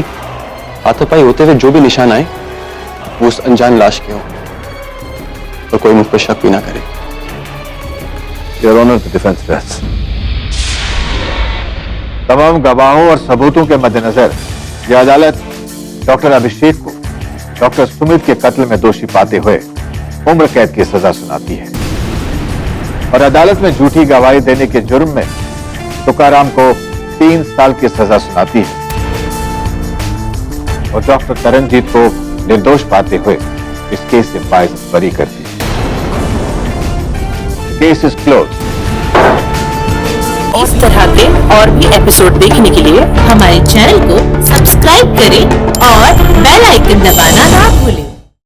हाथापाई होते हुए जो भी निशान आए वो उस अनजान लाश के हों और कोई मुझ पर शक भी ना करे। Your honour, the defence rest. तमाम गवाहों और सबूतों के मद्देनजर यह अदालत डॉक्टर अभिषेक को डॉक्टर सुमित के कत्ल में दोषी पाते हुए उम्र कैद की सजा सुनाती है और अदालत में झूठी गवाही देने के जुर्म में तुकाराम को 3 साल की सजा सुनाती है और डॉक्टर तरनजीत को निर्दोष पाते हुए इस केस से बाइज्जत बरी करती है। Case is close. इस तरह के और भी एपिसोड देखने के लिए हमारे चैनल को सब्सक्राइब करें और बेल आइकन दबाना ना भूलें।